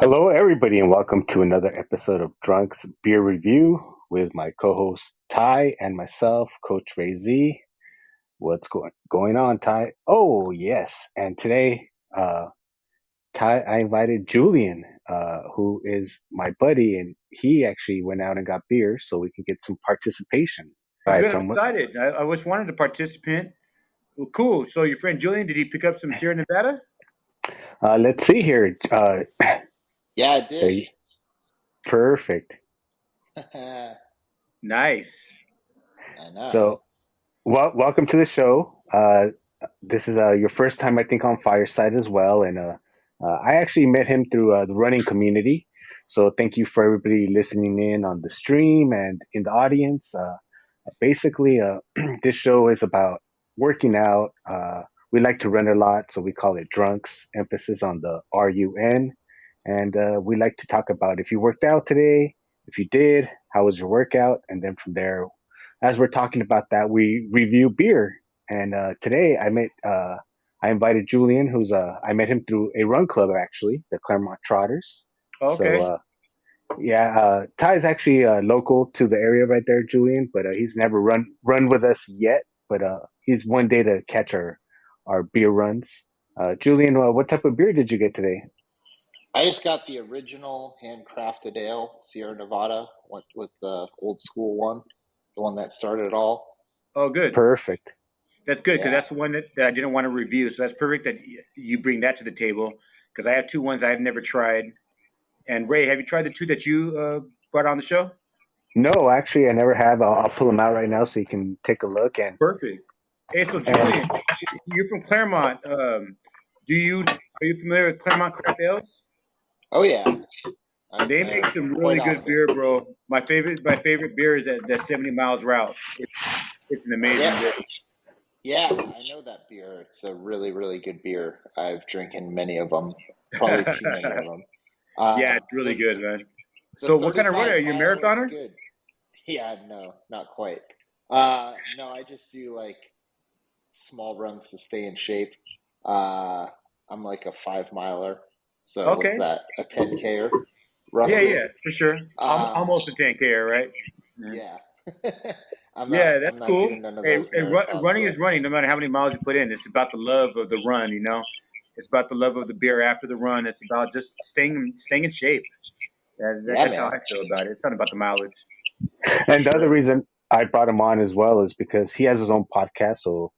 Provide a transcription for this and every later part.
Hello, everybody, and welcome to another episode of Drunk's Beer Review with my co-host Ty and myself, Coach Ray Z. What's going on, Ty? Oh, yes, and today, Ty, I invited Julian, who is my buddy, and he actually went out and got beer, so we can get some participation. Oh, All right, good. so I'm excited. I always wanted to participate. Well, cool. So your friend Julian, did he pick up some Sierra Nevada? let's see here. Yeah, I did. Hey, perfect. I Nice. know. So, welcome to the show. This is your first time, I think, on Fireside as well, and I actually met him through the running community. So thank you for everybody listening in on the stream and in the audience. Basically, this show is about working out. We like to run a lot, so we call it Drunks, emphasis on the RUN. And we like to talk about if you worked out today, if you did, how was your workout? And then from there, as we're talking about that, we review beer. And today I invited Julian, I met him through a run club actually, the Claremont Trotters. So Okay. yeah, Ty is actually local to the area right there, Julian, but he's never run with us yet. But he's one day to catch our beer runs. Julian, what type of beer did you get today? I just got the original handcrafted ale, Sierra Nevada. Went with the old school one, the one that started it all. Oh, good. Perfect. That's good because Yeah. that's the one that I didn't want to review. So that's perfect that you bring that to the table because I have two ones I've never tried. And Ray, have you tried the two that you brought on the show? No, actually, I never have. I'll pull them out right now so you can take a look. Perfect. Hey, so And Julian, you're from Claremont. Do you are you familiar with Claremont Craft Ales? Oh yeah. I've They make been some quite really good often. beer, bro. My favorite beer is that 70 miles route. It's an amazing Yeah. beer. Yeah, I know that beer. It's a really, really good beer. I've drinking many of them. Probably too many of them. Yeah, it's really The good, man. the So, what kind of runner are 35 you? A mile is marathoner? good. Yeah, no, not quite. No, I just do like small runs to stay in shape. Uh, I'm like a 5 miler. So what's Okay. that? A 10K Yeah, roughly. yeah, for sure. Um, Almost a 10K, right? Yeah. yeah. I'm not Yeah, I'm that's not cool. doing none of Hey, those running marathons is though. running, no matter how many miles you put in. It's about the love of the run, It's about the love of the beer after the run. It's about just staying in shape. Yeah, That's how man. I feel about it. It's not about the mileage. For the other sure. reason I brought him on as well is because he has his own podcast, so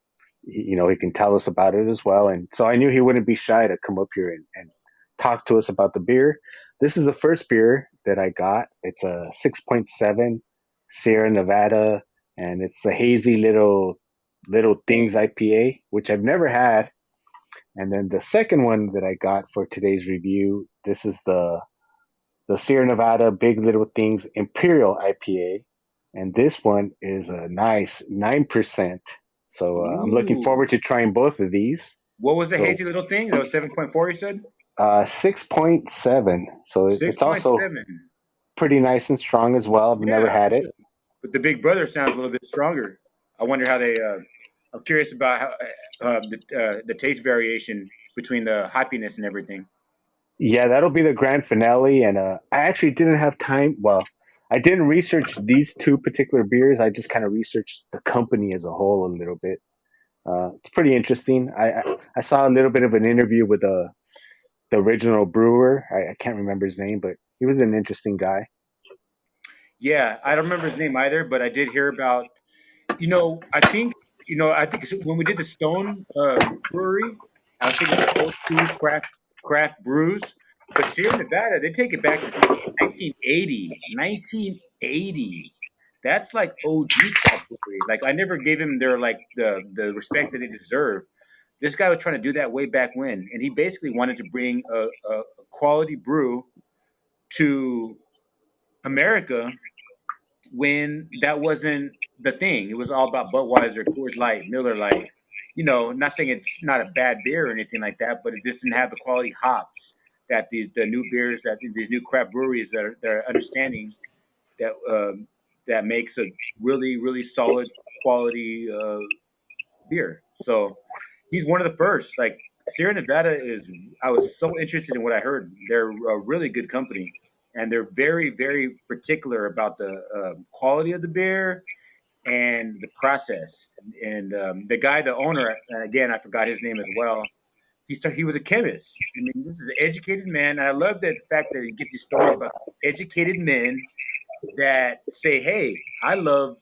he can tell us about it as well. And so I knew he wouldn't be shy to come up here and talk to us about the beer. This is the first beer that I got. It's a 6.7 Sierra Nevada, and it's a hazy little things Dang. IPA, which I've never had. And then the second one that I got for today's review, this is the Sierra Nevada Big Little Things Imperial IPA, and this one is a nice 9%. So I'm looking Ooh. forward to trying both of these. What was the So hazy little thing? That was 7.4, you said? 6.7. So it's also 6.7. pretty nice and strong as well. I've never Yeah, had for it. sure. But the big brother sounds a little bit stronger. I wonder how they. I'm curious about how the taste variation between the hoppiness and everything. Yeah, that'll be the grand finale. And I actually didn't have time. Well, I didn't research these two particular beers. I just kind of researched the company as a whole a little bit. It's pretty interesting. I saw a little bit of an interview with the original brewer. I can't remember his name, but he was an interesting guy. Yeah, I don't remember his name either, but I did hear about. I think when we did the Stone Brewery, I was thinking about old school craft brews. But Sierra Nevada, they take it back to 1980. 1980. That's like OG craft brewery. Like I never gave him their like the respect that they deserve. This guy was trying to do that way back when, and he basically wanted to bring a quality brew to America when that wasn't the thing. It was all about Budweiser, Coors Light, Miller Light. Not saying it's not a bad beer or anything like that, but it just didn't have the quality hops that the new beers that these new craft breweries that are understanding that that makes a really really solid quality beer. So he's one of the first. Like Sierra Nevada is. I was so interested in what I heard. They're a really good company, and they're very, very particular about the quality of the beer and the process. And the guy, the owner, and again, I forgot his name as well. He was a chemist. I mean, this is an educated man. And I love that fact that you get these stories about educated men that say, "Hey, I love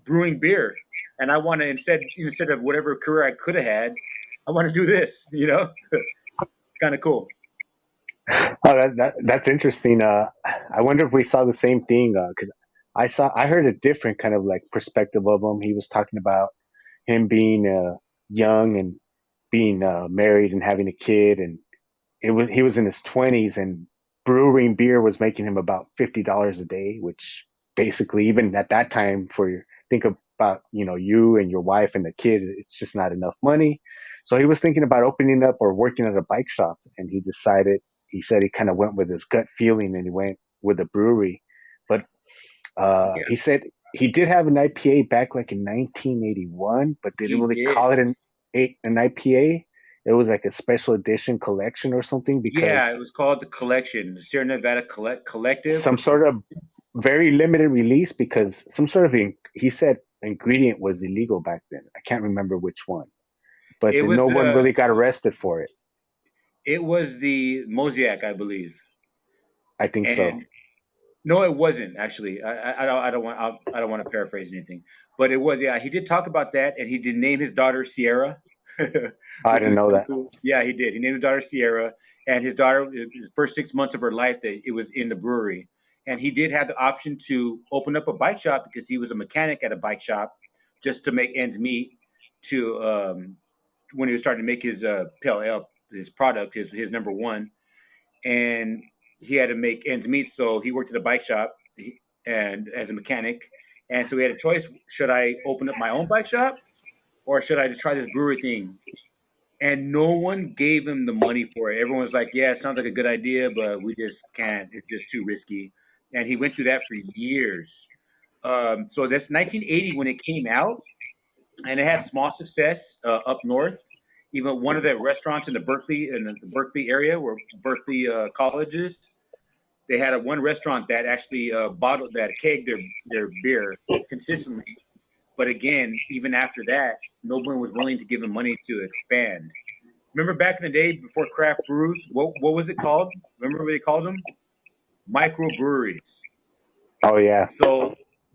brewing beer, and I want to instead of whatever career I could have had, I want to do this." Kind of cool. Oh, that's interesting. I wonder if we saw the same thing because I heard a different kind of like perspective of him. He was talking about him being young and being married and having a kid, and he was in his 20s, and brewing beer was making him about $50 a day, which basically even at that time think about you and your wife and the kid, it's just not enough money. So he was thinking about opening up or working at a bike shop, and he said he kind of went with his gut feeling and he went with a brewery. But Yeah, he said he did have an IPA back like in 1981, but they didn't he really did. call it an IPA. It was like a special edition collection or something Yeah, because it was called the Collection, the Sierra Nevada Collective. some sort of very limited release because some sort of he said ingredient was illegal back then. I can't remember which one, but It was no one the really got arrested for it. it was the Mosaic, I believe. I think so. And no, it wasn't actually. I don't want to paraphrase anything, but it was. Yeah, he did talk about that, and he did name his daughter Sierra, I which didn't is know kind of that. cool. Yeah, he did. He named his daughter Sierra, and his daughter, the first 6 months of her life, that it was in the brewery, and he did have the option to open up a bike shop because he was a mechanic at a bike shop, just to make ends meet. To when he was starting to make his pale ale, his product, his number one, and he had to make ends meet. So he worked at a bike shop and as a mechanic, and so he had a choice: should I open up my own bike shop or should I just try this brewery thing? And no one gave him the money for it. Everyone was like, "Yeah, it sounds like a good idea, but we just can't. It's just too risky." And he went through that for years. So that's 1980 when it came out, and it had small success up north. Even one of the restaurants in the Berkeley area, where Berkeley College is, they had one restaurant that actually bottled that kegged their beer consistently. But again, even after that, no one was willing to give them money to expand. Remember back in the day before craft brews, what was it called? Remember what they called them? Microbreweries. Oh yeah. So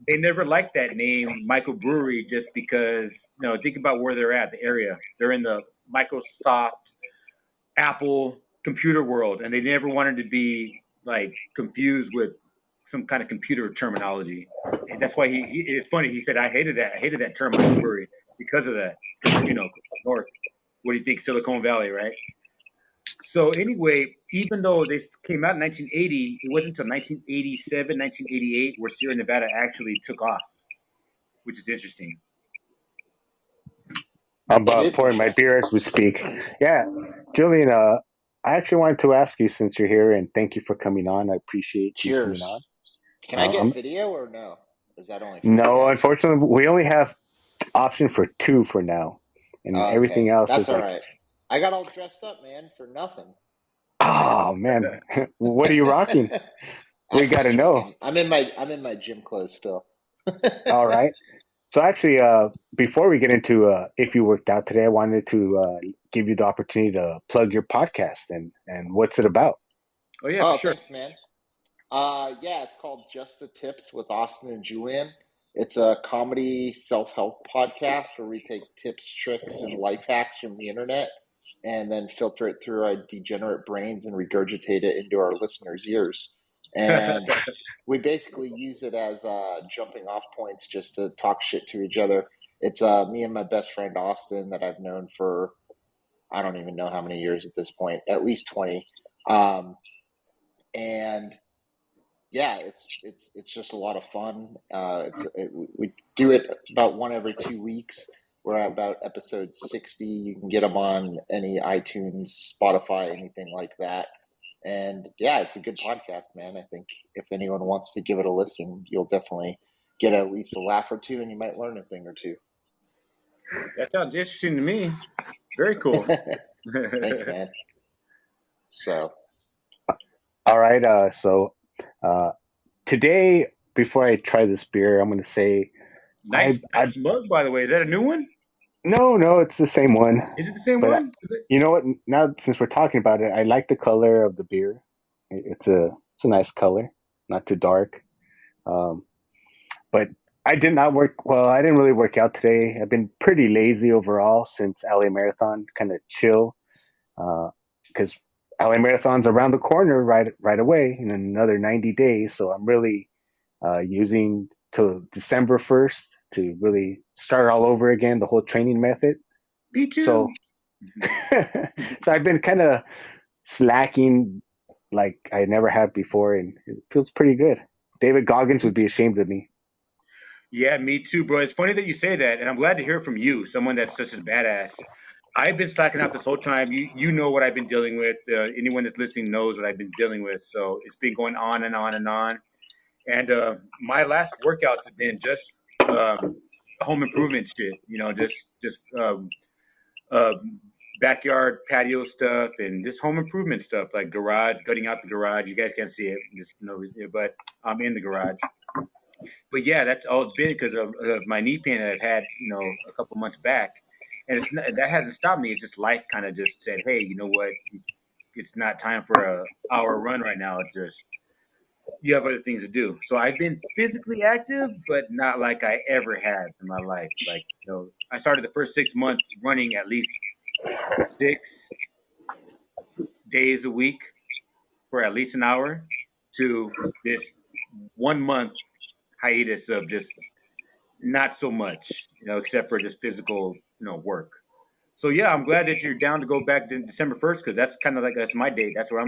they never liked that name, microbrewery, just because think about where they're at, the area. They're in the Microsoft, Apple computer world, and they never wanted to be like confused with some kind of computer terminology. And that's why it's funny. He said, I hated that. I hated that term microbrewery because of that. Because up north, what do you think, Silicon Valley, right? So anyway, even though they came out in 1980, it wasn't until 1987, 1988 where Sierra Nevada actually took off, which is interesting. I'm It is pouring my interesting. beer as we speak. Yeah, Julian. I actually wanted to ask you since you're here, and thank you for coming on. I appreciate you coming Cheers. on. Can I get Um, video or no? Is that only for you no, guys? unfortunately, we only have option for two for now, and Oh, everything okay. else That's is all like, right. I got all dressed up, man, for nothing. oh man, what are you rocking? We I'm got just to know. joking. I'm in my gym clothes still. All right. So actually, before we get into if you worked out today, I wanted to give you the opportunity to plug your podcast and what's it about. Oh yeah, for Oh, sure. thanks, man. Yeah, it's called Just the Tips with Austin and Julian. It's a comedy self-help podcast where we take tips, tricks, and life hacks from the internet and then filter it through our degenerate brains and regurgitate it into our listeners' ears. And we basically use it as jumping off points just to talk shit to each other. It's me and my best friend Austin that I've known for I don't even know how many years at this point, at least 20. And yeah, it's just a lot of fun. We do it about one every 2 weeks. We're at about episode 60. You can get them on any iTunes, Spotify, anything like that. And yeah, it's a good podcast, man. I think if anyone wants to give it a listen, you'll definitely get at least a laugh or two, and you might learn a thing or two. That sounds interesting to me. Very cool. Thanks, man. So All right. Uh, today, before I try this beer, I'm going to say nice, I nice mug, by the way. Is that a new one? no, it's the same one. Is it the same But one? Is it? you know what? Now since we're talking about it, I like the color of the beer. It's a nice color, not too dark. Um, but I did not work. Well, I didn't really work out today. I've been pretty lazy overall since LA Marathon. Kind of chill because LA Marathon's around the corner right away in another 90 days. So I'm really using till December 1st to really start all over again, the whole training method. Me So, too. so I've been kind of slacking like I never have before, and it feels pretty good. David Goggins would be ashamed of me. Yeah, me too, bro. It's funny that you say that, and I'm glad to hear from you, someone that's such a badass. I've been slacking out this whole time. You know what I've been dealing with. Anyone that's listening knows what I've been dealing with. So it's been going on and on and on. And my last workouts have been just home improvement shit. You know, just uh, backyard patio stuff and just home improvement stuff like garage, gutting out the garage. You guys can't see it, just no, but I'm in the garage. But yeah, that's all it's been because of my knee pain that I've had, a couple months back, and that hasn't stopped me. It's just life kind of just said, hey, you know what? It's not time for a hour run right now. It's just you have other things to do. So I've been physically active, but not like I ever had in my life. Like, I started the first 6 months running at least 6 days a week for at least an hour to this 1 month hiatus of just not so much, except for just physical, work. So yeah, I'm glad that you're down to go back to December 1st because that's kind of like that's my date. That's what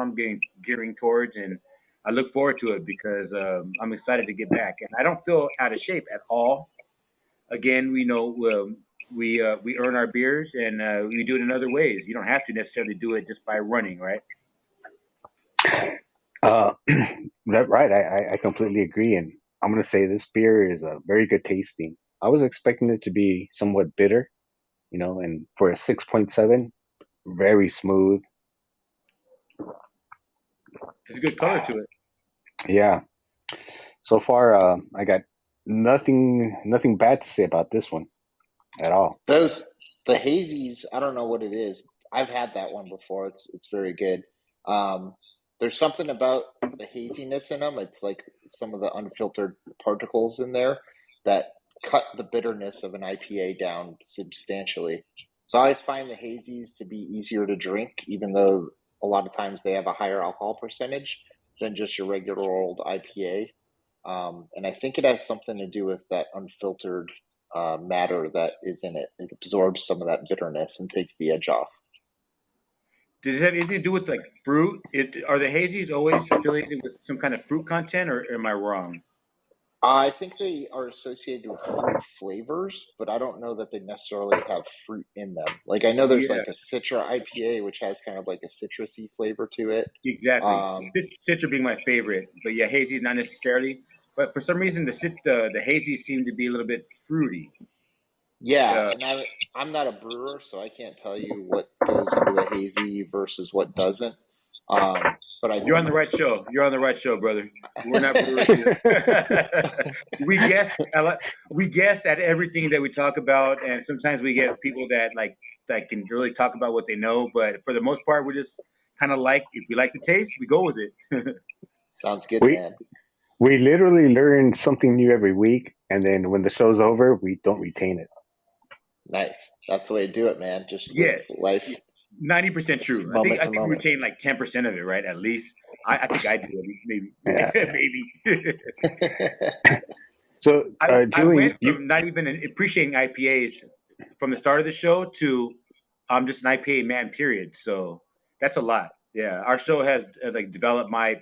I'm getting gearing towards, and I look forward to it because I'm excited to get back. And I don't feel out of shape at all. Again, we earn our beers and we do it in other ways. You don't have to necessarily do it just by running, right? Right, I completely agree, and I'm gonna say this beer is a very good tasting. I was expecting it to be somewhat bitter, and for a 6.7, very smooth. There's a good color to it. Yeah. So far, I got nothing bad to say about this one at all. those the hazies, I don't know what it is. I've had that one before. It's very good. Um, there's something about the haziness in them. It's like some of the unfiltered particles in there that cut the bitterness of an IPA down substantially. So I always find the hazies to be easier to drink, even though a lot of times they have a higher alcohol percentage than just your regular old IPA. And I think it has something to do with that unfiltered matter that is in it. It absorbs some of that bitterness and takes the edge off. Does it have anything to do with like fruit? Are the hazies always affiliated with some kind of fruit content, or am I wrong? I think they are associated with fruit flavors, but I don't know that they necessarily have fruit in them. Like I know there's Yeah, like a Citra IPA, which has kind of like a citrusy flavor to it. exactly. Um, Citra being my favorite, but yeah, hazies not necessarily. But for some reason, the hazies seem to be a little bit fruity. yeah, Uh, and I'm not a brewer, so I can't tell you what goes into a hazy versus what doesn't. But I you're on the right show. You're on the right show, brother. We're not brewers either. We guess at everything that we talk about, and sometimes we get people that can really talk about what they know. But for the most part, we're just kind of like if we like the taste, we go with it. Sounds good, We man. we literally learn something new every week, and then when the show's over, we don't retain it. Nice. That's the way to do it, man. Just live Yes, life 90% true. I think moment I to think we moment. retain like 10% of it, right? At least I think I do. At least Yeah. maybe maybe. So, I Julian, went from not even appreciating IPAs from the start of the show to I'm just an IPA man. Period. So that's a lot. Yeah, our show has like developed my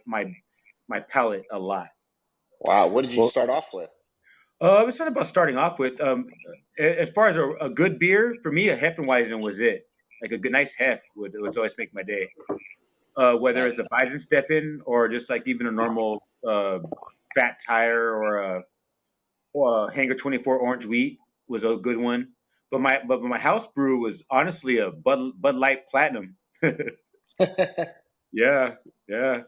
palate a lot. Wow. What did you well, start off with? It's not about starting off with. As far as a good beer for me, a Hefeweizen was it. Like a good nice Hef would always make my day. Whether it's Nice. a Weizensteffen or just like even a normal fat tire or a Hanger 24 orange wheat was a good one. but my house brew was honestly a Bud Light Platinum. Yeah, yeah.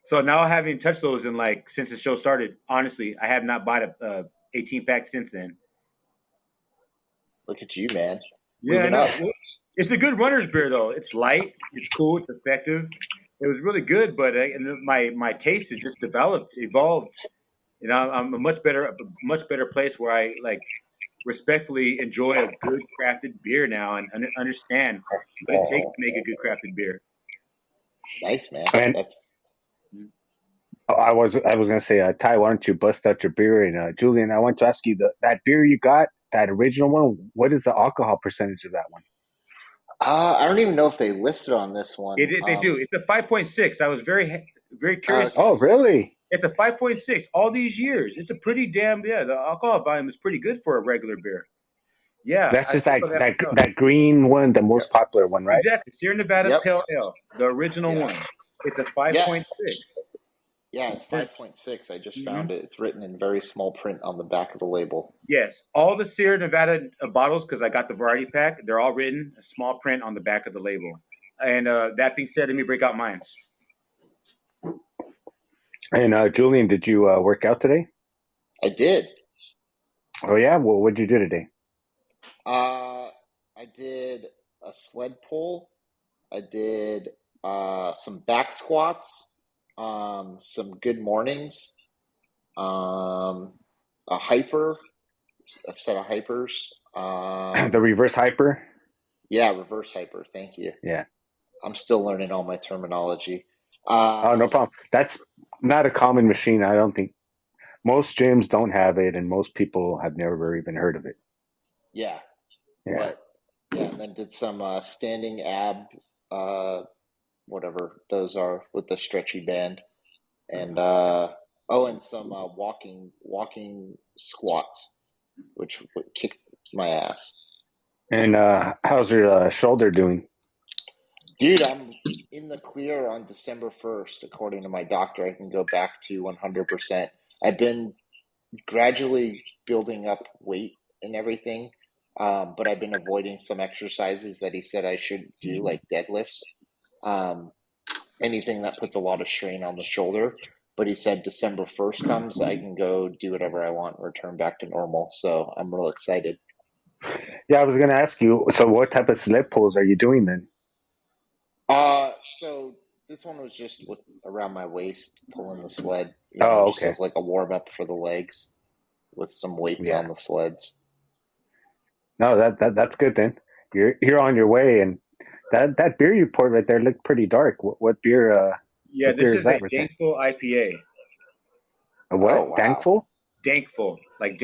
So now having touched those in like since the show started, honestly, I have not bought a 18 pack since then. Look at you, man. Yeah, I Moving know. up. Well, it's a good runner's beer though. It's light, it's cool, it's effective. It was really good, but and my taste has just developed, evolved. You know, I'm a much better place where I like respectfully enjoy a good crafted beer now and understand what it takes to make a good crafted beer. Nice, man. And That's I was gonna say, Ty, why don't you bust out your beer? And Julian, I want to ask you that beer you got, that original one. What is the alcohol percentage of that one? I don't even know if they listed on this one. They do. It's a 5.6. I was very curious. Okay. Oh, really? It's a 5.6 all these years. It's a pretty damn yeah. The alcohol volume is pretty good for a regular beer. Yeah, That's I just took that all that that myself. that green one, the Yep. most popular one, right? Exactly. Sierra Nevada Yep. Pale Ale, the original Yeah. one. It's a Yeah. 5.6. Yeah, it's Yeah. 5.6. I just hmm found it. It's written in very small print on the back of the label. Yes, all the Sierra Nevada bottles, because I got the variety pack, they're all written small print on the back of the label. And that being said, let me break out mine. And Julian, did you work out today? I did. Oh yeah. Well, what'd you do today? Uh, I did a sled pull. I did some back squats, some good mornings, um, a hyper, a set of hypers. The reverse hyper. Yeah, reverse hyper. Thank you. Yeah. I'm still learning all my terminology. Oh, no Um, problem. That's not a common machine. I don't think most gyms don't have it, and most people have never even heard of it. yeah, Yeah. but yeah, and then did some standing ab, uh, whatever those are with the stretchy band, and and some walking squats, which would kick my ass. And how's your shoulder doing? Dude, I'm in the clear on December 1st. According to my doctor, I can go back to 100%. I've been gradually building up weight and everything, but I've been avoiding some exercises that he said I should do, like deadlifts, um, anything that puts a lot of strain on the shoulder. But he said December 1st comes, I can go do whatever I want and return back to normal. So I'm real excited. Yeah, I was gonna ask you. So, what type of sled pulls are you doing then? So this one was just with around my waist, pulling the sled, Oh, just okay. as like a warm up for the legs with some weights Yeah. on the sleds. No, that's good then. You're on your way, and that beer you poured right there looked pretty dark. What beer? Yeah, What this beer is is a that right there? Dankful IPA. A Oh, what? wow. Dankful? Dankful, like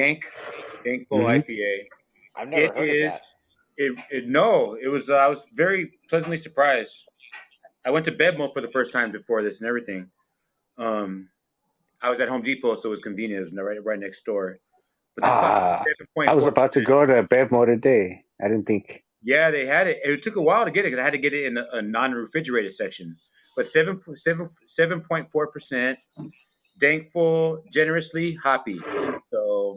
Dankful Mm-hmm. IPA. I've never It heard of is. that. No, it was. I was very pleasantly surprised. I went to Bedmo for the first time before this and everything. Um, I was at Home Depot, so it was convenient. It was right next door. But this cost Ah, seven I point was four about to percent. go to Bevmo today. I didn't think. Yeah, they had it. It took a while to get it because I had to get it in a non-refrigerated section. But 7.4%. Dankful, generously hoppy. So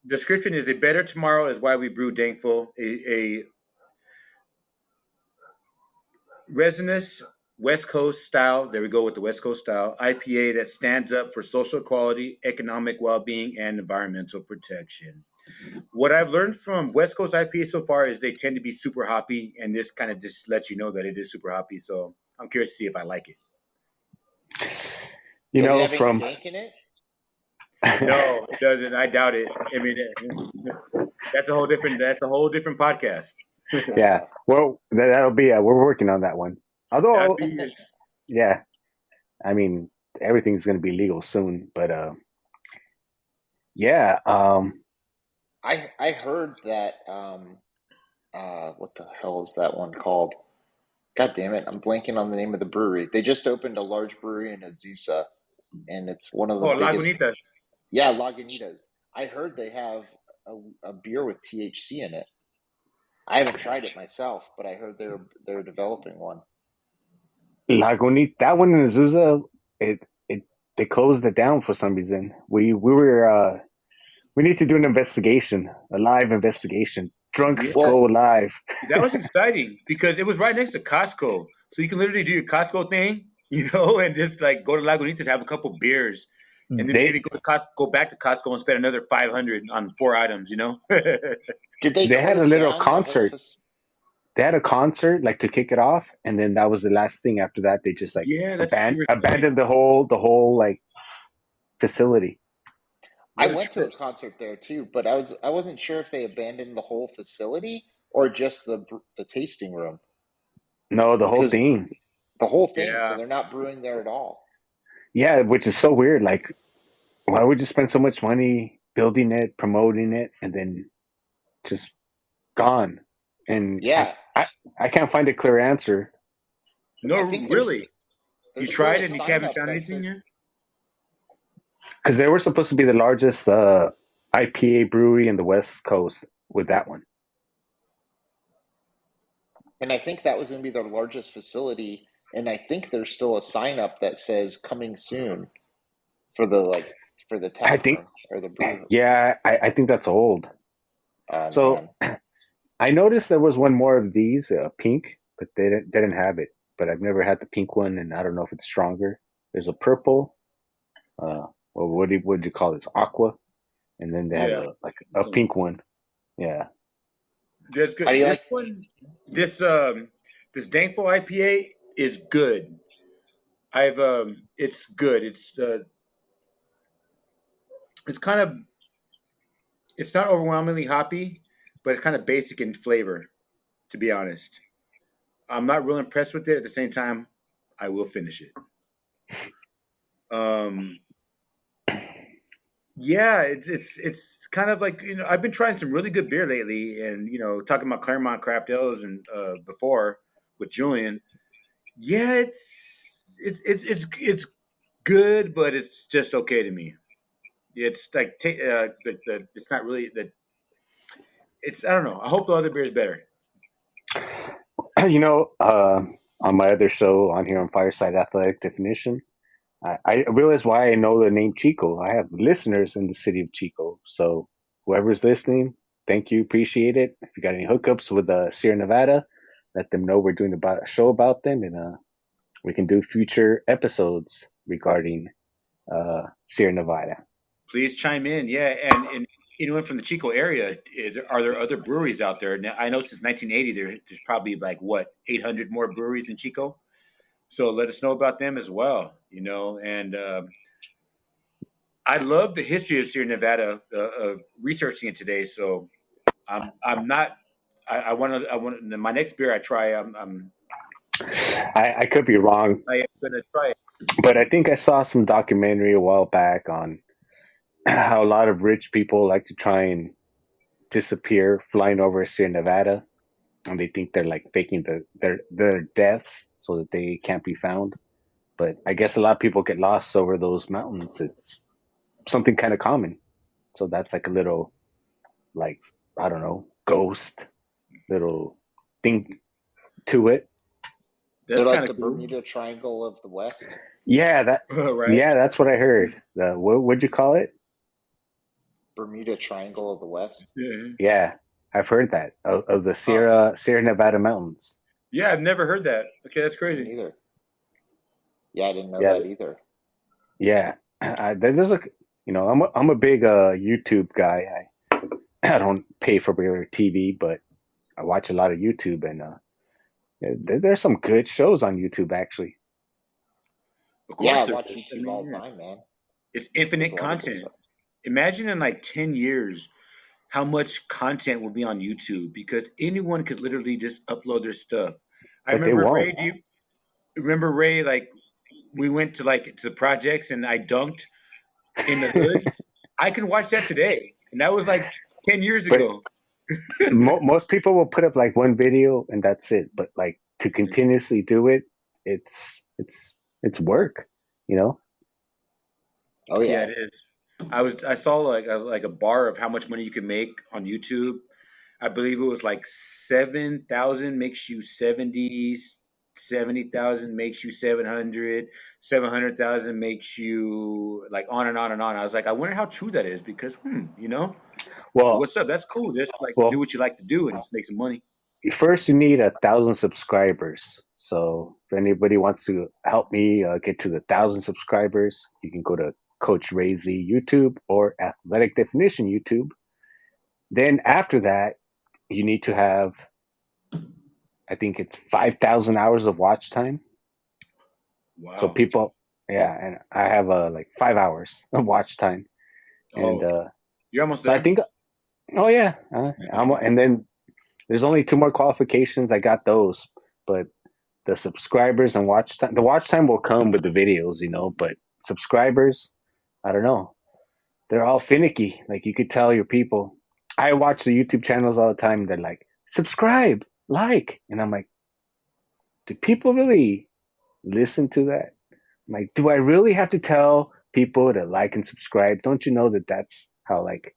description is a better tomorrow is why we brew Dankful, a resinous West Coast style. There we go with the West Coast style IPA that stands up for social equality, economic well-being, and environmental protection. What I've learned from West Coast IPA so far is they tend to be super hoppy, and this kind of just lets you know that it is super hoppy. So I'm curious to see if I like it. Does it have any From dank in it? No, it doesn't. I doubt it. I mean, that's a whole different. That's a whole different podcast. yeah. Well, that'll be. We're working on that one. That'd Although, be yeah, I mean, everything's going to be legal soon. But yeah. I heard that what the hell is that one called? God damn it, I'm blanking on the name of the brewery. They just opened a large brewery in Azusa, and it's one of the oh biggest. Lagunitas. Yeah, Lagunitas. I heard they have a beer with THC in it. I haven't tried it myself, but I heard they're developing one. Lagunita, that one in Azusa, it they closed it down for some reason. We were We need to do an investigation, a live investigation. Drunks Yeah, go Well, live. that was exciting because it was right next to Costco, so you can literally do your Costco thing, and just like go to Lagunitas, have a couple beers, and then maybe They go to Costco, go back to Costco and spend another 500 on 4 items. did they they had a close little down the whole? concert. They had a concert like to kick it off, and then that was the last thing. After that, they just like Yeah, that's what you were saying. abandoned the whole like facility. I Yeah, the went to tr- a concert there too, but I wasn't sure if they abandoned the whole facility or just the tasting room No, the whole because thing. the whole thing. So yeah. they're not brewing there at all. Yeah, which is so weird. Like, why would you spend so much money building it, promoting it, and then just gone? And Yeah, I, I can't find a clear answer No, I think really. You there's still tried a it and you sign haven't up found that anything says, yet? because they were supposed to be the largest IPA brewery in the West Coast with that one. and I think that was going to be their largest facility. And I think there's still a sign up that says coming soon for the I tap think, room or the brew room. yeah, I think that's old. Oh So man, I noticed there was one more of these, pink, but they didn't have it. But I've never had the pink one, and I don't know if it's stronger. There's a purple, well, what do you call this? Aqua, and then they have Yeah. a like a pink one. Yeah, That's how do good. you This like? one, this Dankful IPA is good. It's good. It's kind of, it's not overwhelmingly hoppy, but it's kind of basic in flavor. To be honest, I'm not real impressed with it. At the same time, I will finish it. Um, yeah, it's kind of like I've been trying some really good beer lately, and talking about Claremont Craft Ales and before with Julian. Yeah, it's good, but it's just okay to me. It's like it's not really that. It's I don't know. I hope the other beer is better. you know, on my other show on here on Fireside Athletic Definition, I realize why I know the name Chico. I have listeners in the city of Chico, so whoever's listening, thank you, appreciate it. If you got any hookups with Sierra Nevada, let them know we're doing a show about them, and we can do future episodes regarding Sierra Nevada. Please chime in. Yeah, and anyone from the Chico area, are there other breweries out there? Now, I know since 1980 there's probably like what 800 more breweries in Chico. So let us know about them as well. And I love the history of Sierra Nevada, of researching it today. So I'm not. I want my next beer I try. I could be wrong, I am gonna try it. but I think I saw some documentary a while back on how a lot of rich people like to try and disappear flying over Sierra Nevada, and they think they're like faking their deaths so that they can't be found. But I guess a lot of people get lost over those mountains. It's something kind of common. So that's like a little, like, I don't know, ghost little thing to it. That's They're kind like of the cool, Bermuda Triangle of the West. Yeah, right? yeah, that's what I heard. What'd you call it? Bermuda Triangle of the West. Yeah. Yeah, I've heard that of the Huh? Sierra Nevada mountains. Yeah, I've never heard that. Okay, that's Me crazy. neither. Yeah, I didn't know Yeah, that either. yeah. There's I'm a big YouTube guy. I don't pay for regular TV, but I watch a lot of YouTube, and there's some good shows on YouTube actually. Of Yeah, course I there watch is. I YouTube mean, all the yeah. time, man. It's There's a infinite lot of good content. stuff. Imagine in like 10 years how much content will be on YouTube because anyone could literally just upload their stuff. I But they remember won't. Ray, do you remember Ray, like we went to the projects and I dunked in the hood? I can watch that today. And that was like 10 years But ago. most people will put up like one video and that's it. But like to continuously do it, it's work, you know. Oh Yeah, yeah. it is. I saw like a bar of how much money you can make on YouTube. I believe it was like 7,000 makes you 70 70,000 makes you 700, 700,000 makes you like on and on and on. I was like, I wonder how true that is because, like, Well, what's up? That's cool. Just like do well, what you like to do and just make some money. first you need 1,000 subscribers. So if anybody wants to help me get to the 1,000 subscribers, you can go to Coach Ray Z YouTube or Athletic Definition YouTube. Then after that, you need to have, I think it's 5,000 hours of watch time. So Wow. people, yeah, and I have like 5 hours of watch time, and Oh, you're almost so I there. think, oh yeah, and then there's only two more qualifications. I got those, but the subscribers and watch time, the watch time will come with the videos, but subscribers, I don't know. They're all finicky. Like you could tell your people. I watch the YouTube channels all the time. They're like, subscribe, like, and I'm like, do people really listen to that? Like, do I really have to tell people to like and subscribe? Don't you know that that's how like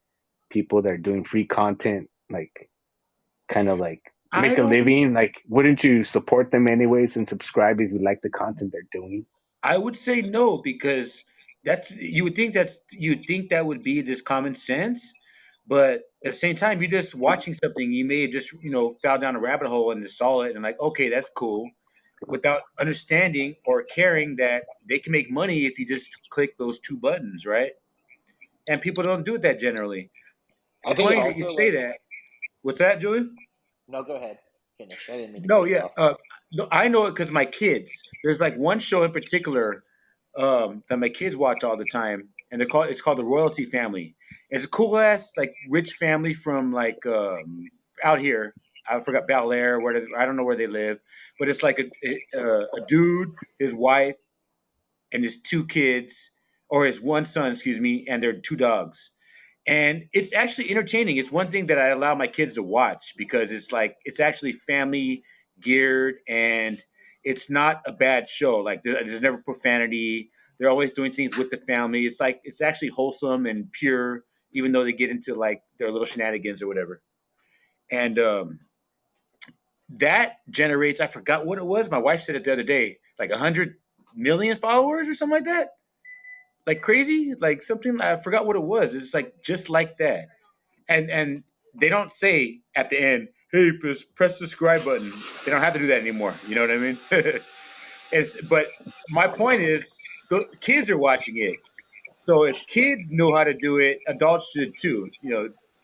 people that are doing free content, like kind of like I make a don't. living? Like, wouldn't you support them anyways and subscribe if you like the content they're doing? I would say no because you would think that would be just common sense, but at the same time, you're just watching something. You may have just fell down a rabbit hole and just saw it and like, okay, that's cool, without understanding or caring that they can make money if you just click those two buttons, right? And people don't do that generally. I think it Funny that you also say like that. What's that, Julian? no, go ahead, finish. I didn't mean to No, cut you yeah. off. No, I know it because my kids. There's like one show in particular that my kids watch all the time, and it's called the Royalty Family. It's a cool ass like rich family from like out here. I forgot Bel Air. I don't know where they live, but it's like a dude, his wife, and his two kids, or his one son, excuse me, and their two dogs. And it's actually entertaining. It's one thing that I allow my kids to watch because it's actually family geared and it's not a bad show. Like there's never profanity. They're always doing things with the family. It's like it's actually wholesome and pure, even though they get into like their little shenanigans or whatever. And that generates, I forgot what it was. My wife said it the other day, like 100 million followers or something like that. Like crazy, like something I forgot what it was. It's like just like that. And they don't say at the end, "Hey, press the subscribe button." They don't have to do that anymore. You know what I mean? But my point is, the kids are watching it. So if kids know how to do it, adults should too.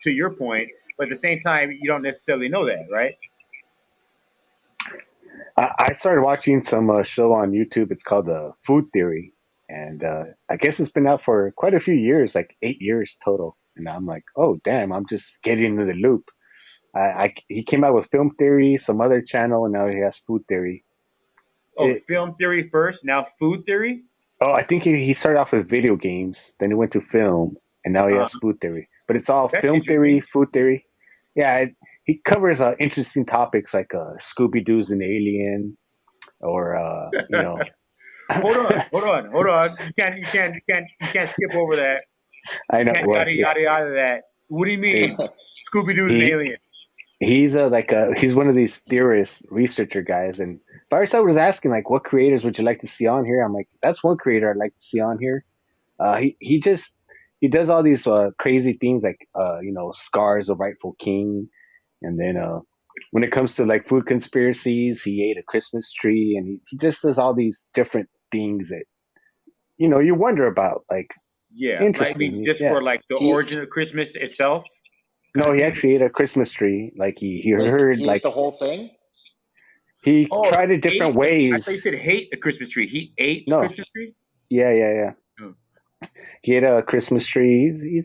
To your point. But at the same time, you don't necessarily know that, right? I started watching some show on YouTube. It's called Food Theory, and I guess it's been out for quite a few years, like 8 years total. And I'm like, oh damn, I'm just getting into the loop. He came out with Film Theory, some other channel, and now he has Food Theory. Oh, It, film theory first, now food theory. I think he started off with video games, then he went to film, and now he Uh, has Food Theory. But it's all that's film theory, interesting. food theory. Yeah, he covers interesting topics like Scooby Doo's an alien, or Hold on. You can't skip over that. I You know can't what. yada Yeah, yada yada that. What do you dude. mean? Scooby Doo's an He alien. he's one of these theorist researcher guys. And Fireside was asking like, what creators would you like to see on here? I'm like, that's one creator I'd like to see on here. He does all these crazy things like Scar's a rightful king, and then when it comes to like food conspiracies, he ate a Christmas tree, and he just does all these different things that you wonder about. Like Yeah, like I mean, interesting, just yeah. for like the He origin of Christmas itself, kind No, of he thing. actually ate a Christmas tree. Like he like heard he ate like the whole thing. he Oh, tried it he different ate. I thought you ways. said hate the Christmas tree. He ate the No, Christmas tree. yeah, yeah, yeah. Oh. He ate a Christmas tree.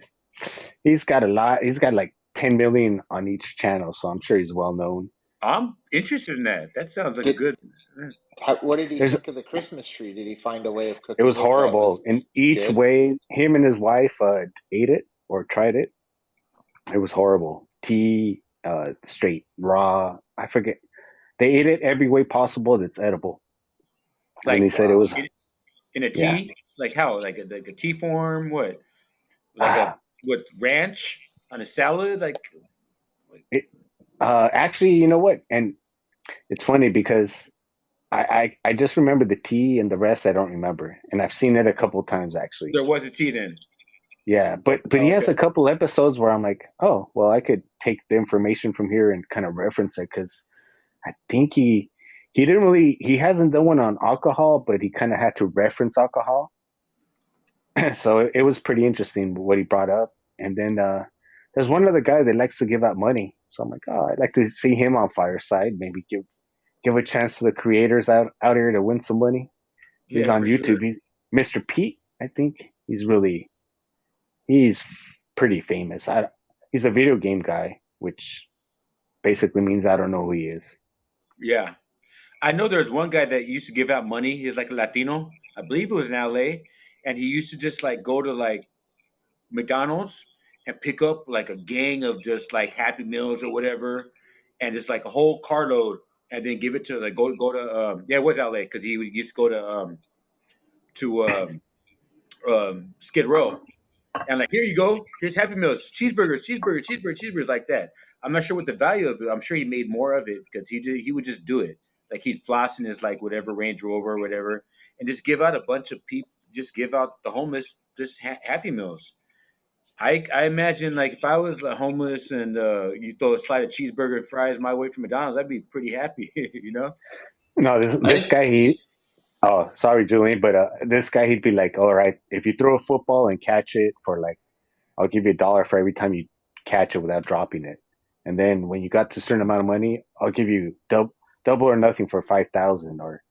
He's got a lot. He's got like 10 million on each channel, so I'm sure he's well known. I'm interested in that. That sounds like a Did good. what did he There's think of the Christmas tree? Did he find a way of It was cooking it that horrible was in each good? way. Him and his wife ate it or tried it. It was horrible. Tea, straight raw. I forget. They ate it every way possible that's edible, and he Like said it Wow. was, in a yeah. tea, like how, like a tea form. What, like a Ah, what ranch on a salad? Like it, actually, you know what? And it's funny because I just remember the T and the rest I don't remember, and I've seen it a couple times actually. There was a T then. Yeah, but he Oh, has okay. a couple episodes where I'm like, oh, well, I could take the information from here and kind of reference it because I think he didn't really he hasn't done one on alcohol, but he kind of had to reference alcohol, so it was pretty interesting what he brought up. And then there's one other guy that likes to give out money, so I'm like, oh, I'd like to see him on Fireside, maybe give a chance to the creators out here to win some money. He's Yeah, on for YouTube. sure. He's Mr. Pete, I think. He's pretty famous. He's a video game guy, which basically means I don't know who he is. Yeah. I know there's one guy that used to give out money. He's like a Latino. I believe it was in LA. And he used to just like go to like McDonald's and pick up like a gang of just like Happy Meals or whatever, and just like a whole carload, and then give it to like go to yeah, it was LA because he used to go to Skid Row, and like, here you go, here's Happy Meals, cheeseburgers like that. I'm not sure what the value of it. I'm sure he made more of it because he would just do it. Like he'd floss in his like whatever Range Rover or whatever, and just give out a bunch of people, just give out the homeless just Happy Meals. I imagine like if I was homeless and you throw a slide of cheeseburger and fries my way from McDonald's, I'd be pretty happy, you know. No, I this think guy he. Oh, sorry, Julian, but this guy he'd be like, all right, if you throw a football and catch it for like, I'll give you $1 for every time you catch it without dropping it, and then when you got to a certain amount of money, I'll give you double or nothing for 5,000. Or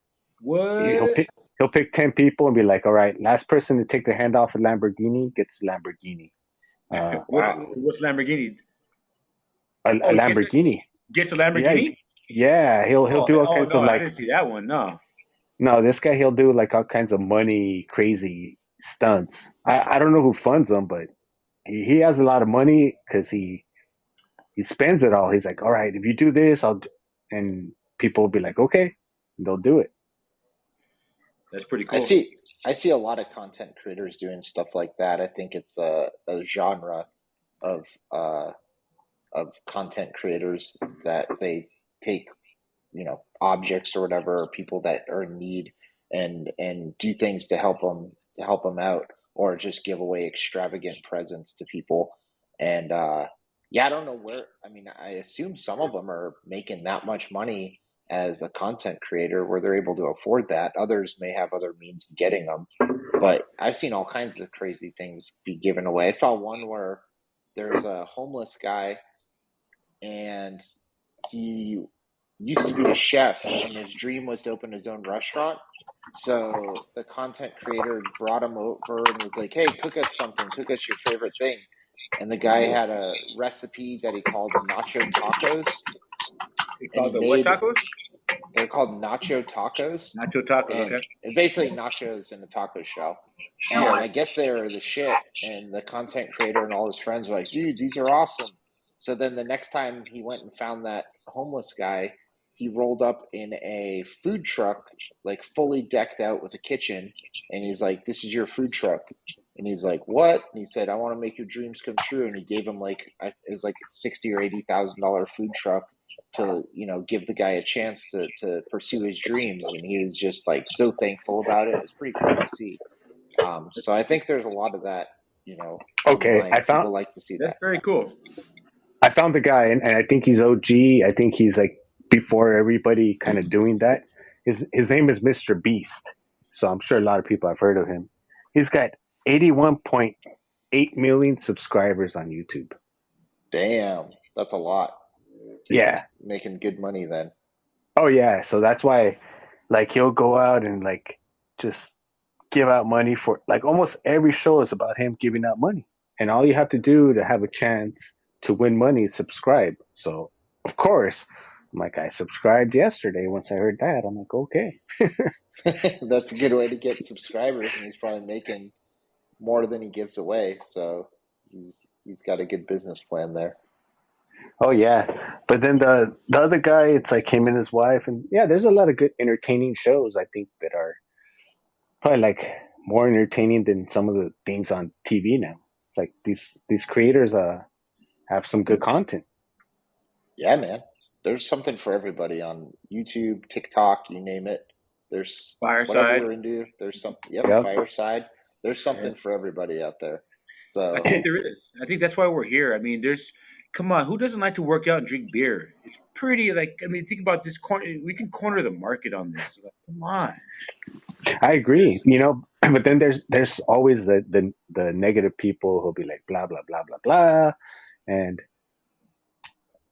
he'll What? pick he'll pick 10 people and be like, all right, last person to take their hand off a Lamborghini gets a Lamborghini. What? wow. What's Lamborghini? A Oh, Lamborghini. gets a Yeah, Lamborghini. yeah. He'll Oh, do all oh kinds no, of I like didn't see that one. No. no. This guy he'll do like all kinds of money crazy stunts. I don't know who funds them, but he has a lot of money because he spends it all. He's like, all right, if you do this, and people will be like, okay, and they'll do it. That's pretty I cool. see I see a lot of content creators doing stuff like that. I think it's a genre of uh, of content creators that they take, objects or whatever, or people that are in need, and do things to help them out, or just give away extravagant presents to people. And yeah, I don't know where. I mean, I assume some of them are making that much money as a content creator where they're able to afford that. Others may have other means of getting them, but I've seen all kinds of crazy things be given away. I saw one where there's a homeless guy, and he used to be a chef, and his dream was to open his own restaurant. So the content creator brought him over and was like, "Hey, cook us something. Cook us your favorite thing." And the guy had a recipe that he called nacho tacos, They and called the what tacos? they're called nacho tacos, Nacho tacos. and Okay. basically nachos in a taco shell. And Yeah. I guess they were the shit. And the content creator and all his friends were like, "Dude, these are awesome." So then the next time he went and found that homeless guy, he rolled up in a food truck, like fully decked out with a kitchen. And he's like, "This is your food truck." And he's like, "What?" And he said, "I want to make your dreams come true." And he gave him like, it was like $60,000 or $80,000 food truck to, give the guy a chance to pursue his dreams. And he was just like so thankful about it. It was pretty cool to see. So I think there's a lot of that, Okay, online. People like to see That's that. very cool. I found the guy, and I think he's OG. I think he's like before everybody kind of doing that. His name is Mr. Beast, so I'm sure a lot of people have heard of him. He's got 81.8 million subscribers on YouTube. Damn, that's a lot. Yeah. He's making good money then. Oh yeah. So that's why, like, he'll go out and like just give out money for like almost every show is about him giving out money, and all you have to do to have a chance to win money is subscribe. So of course, I'm like, I subscribed yesterday. Once I heard that, I'm like, okay. That's a good way to get subscribers, and he's probably making more than he gives away. So he's got a good business plan there. Oh yeah. But then the other guy, it's like him and his wife, and yeah, there's a lot of good entertaining shows I think that are probably like more entertaining than some of the things on TV now. It's like these creators have some good content. Yeah, man. There's something for everybody on YouTube, TikTok, you name it. There's whatever Fireside. you're into. There's some. Yep. Fireside. There's Yeah. something for everybody out there. I So think there is. I think that's why we're here. I mean, come on, who doesn't like to work out and drink beer? It's pretty, I mean, think about this corner. We can corner the market on this. Like, come on. I agree. Just, But then there's always the negative people who'll be like blah blah blah blah blah, and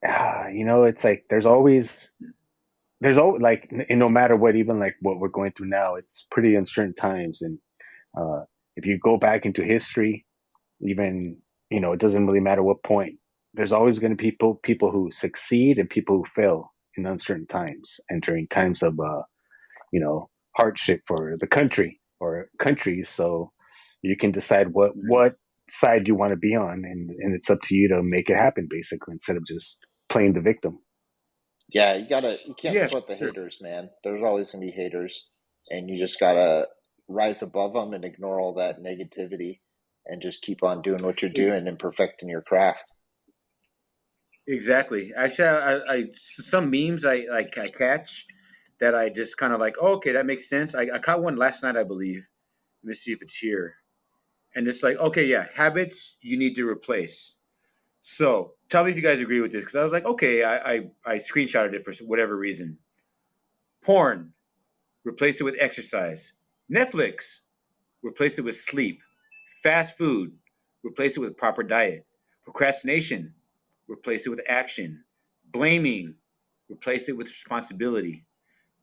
it's like there's always like, and no matter what, even like what we're going through now, it's pretty uncertain times. And uh, if you go back into history, even it doesn't really matter what point. There's always going to be people who succeed and people who fail in uncertain times and during times of hardship for the country or countries. So you can decide what side you want to be on, and it's up to you to make it happen, basically, instead of just playing the victim. yeah, you can't yeah, sweat the sure. haters, man. There's always gonna be haters, and you just gotta rise above them and ignore all that negativity, and just keep on doing what you're Ex- doing and perfecting your craft. Exactly. Actually, some memes I catch that I just kind of like, oh, okay, that makes sense. I caught one last night, I believe. Let me see if it's here. And it's like, okay, yeah, habits you need to replace. So tell me if you guys agree with this, because I was like, okay, I screenshotted it for whatever reason. Porn, replace it with exercise. Netflix, replace it with sleep. Fast food, replace it with proper diet. Procrastination, replace it with action. Blaming, replace it with responsibility.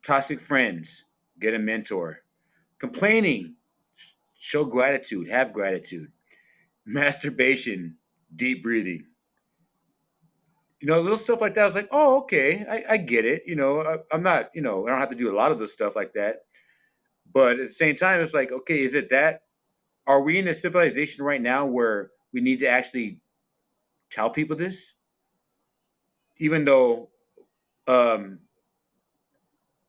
Toxic friends, get a mentor. Complaining, show gratitude, have gratitude. Masturbation, deep breathing. Little stuff like that. I was like, oh, okay, I get it. I'm not, I don't have to do a lot of the stuff like that. But at the same time, it's like, okay, is it that? Are we in a civilization right now where we need to actually tell people this? Even though um,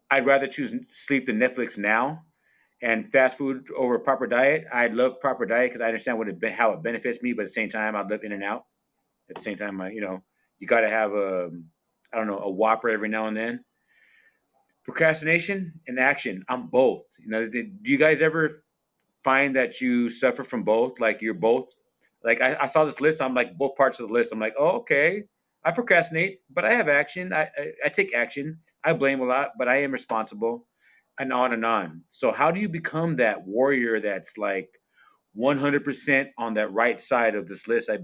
I'd rather choose sleep than Netflix now and fast food over proper diet. I love proper diet because I understand how it benefits me, but at the same time, I live in and out. At the same time, you got to have I don't know, a Whopper every now and then. Procrastination and action. I'm both. Do you guys ever find that you suffer from both? Like you're both. Like I saw this list. I'm like both parts of the list. I'm like, oh, okay. I procrastinate, but I have action. I take action. I blame a lot, but I am responsible, and on and on. So how do you become that warrior that's like 100% on that right side of this list? I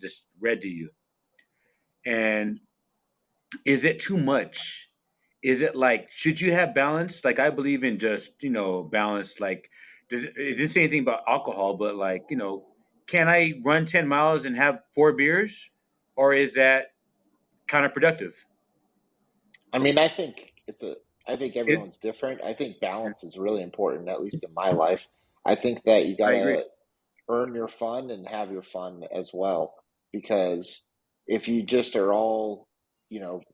just read to you. And is it too much? Is it like, should you have balance? Like I believe in just balance. Like it didn't say anything about alcohol, but like can I run 10 miles and have 4 beers, or is that counterproductive? I mean, I think It, everyone's different. I think balance is really important, at least in my life. I think that you I agree. gotta earn your fun and have your fun as well. Because if you just are all,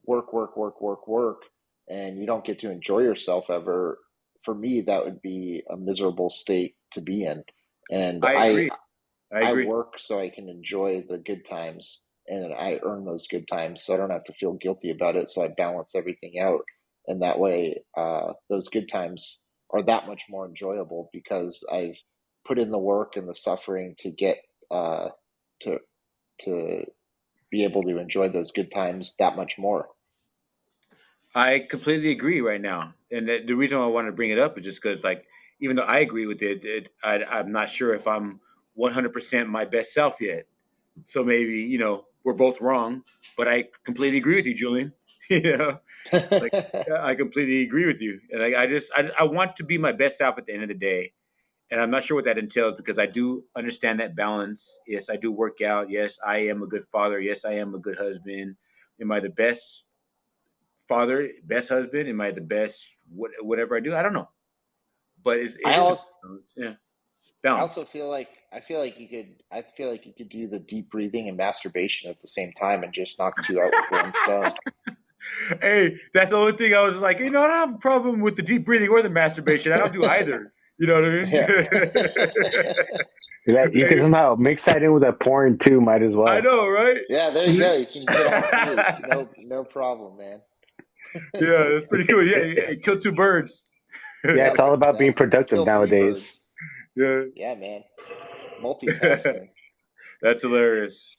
work, work, work, work, work, and you don't get to enjoy yourself ever, for me, that would be a miserable state to be in. And I agree. I I agree. work so I can enjoy the good times and I earn those good times so I don't have to feel guilty about it. So I balance everything out. And that way, those good times are that much more enjoyable because I've put in the work and the suffering to get uh, to to be able to enjoy those good times that much more. I completely agree right now, and the reason why I want to bring it up is just because, like, even though I agree with I'm not sure if I'm 100% my best self yet. So maybe we're both wrong, but I completely agree with you, Julian. you know, like I completely agree with you, and I want to be my best self at the end of the day, and I'm not sure what that entails because I do understand that balance. Yes, I do work out. Yes, I am a good father. Yes, I am a good husband. Am I the best father, best husband? Am I the best whatever I do? I don't know, but it I is a also balance. Yeah, I balance. also feel like you could do the deep breathing and masturbation at the same time and just knock two out with one stone. Hey, that's the only thing I was like, I don't have a problem with the deep breathing or the masturbation. I don't do either. You know what I mean? Yeah. Like you can Hey, somehow mix that in with a porn too. Might as I well. know, right? Yeah, there you go. You can get all three. No problem, man. Yeah, that's pretty cool. Yeah, kill two birds. Yeah, it's all about being Exactly. productive Kill three nowadays. birds. Yeah. Yeah, man. Multitasking. That's hilarious.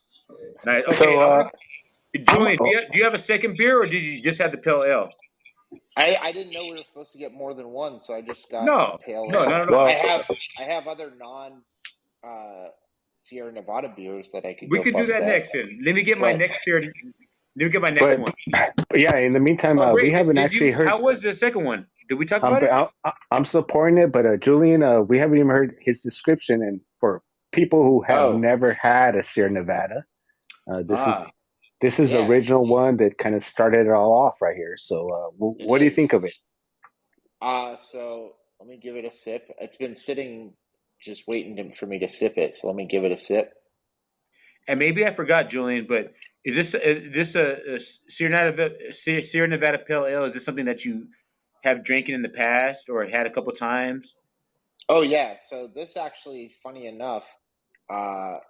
Nice. Okay, So how about I'm Julian? Do you have a second beer, or did you just have the pale ale? I didn't know we were supposed to get more than one, so I just got a No, pale no, ale. not at I all. well. have other non Sierra Nevada beers that I could We go could do bust that out. next. Then let me get my But next here. Let me get my next But, one. but yeah, in the meantime, Oh, we Ray, haven't did actually you? heard. How was the second one? Did we talk about But it? I'm supporting it, but Julian, we haven't even heard his description. And for people who have oh, never had a Sierra Nevada, this is Ah, the yeah, original one that kind of started it all off right here. So, it what do you is. think of it? So let me give it a sip. It's been sitting just for me to sip it, so let me give it a sip. and maybe I forgot, Julian, but is this a Sierra Nevada Pale Ale? Is this something that you have drinking in the past or had a couple times? Oh yeah, so this actually, funny enough,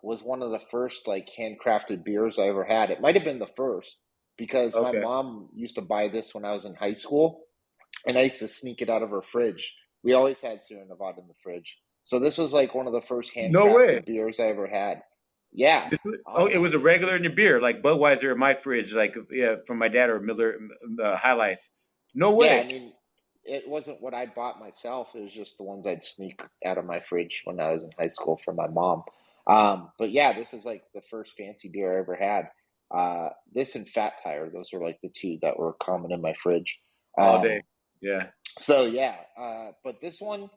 was one of the first like handcrafted beers I ever had. It might have been the first because my Okay. mom used to buy this when I was in high school, and I used to sneak it out of her fridge. We always had Sierra Nevada in the fridge, so this was like one of the first No way. handcrafted beers I ever had. Yeah, Oh, it was a honestly. regular in your beer, like Budweiser in my fridge, like yeah, from my dad or Miller High Life. No Yeah, I way. mean, it wasn't what I bought myself. It was just the ones I'd sneak out of my fridge when I was in high school from my mom. But yeah, this is like the first fancy beer I ever had. This and Fat Tire, those were like the two that were common in my fridge. All day. Um, Yeah. so yeah, but this one,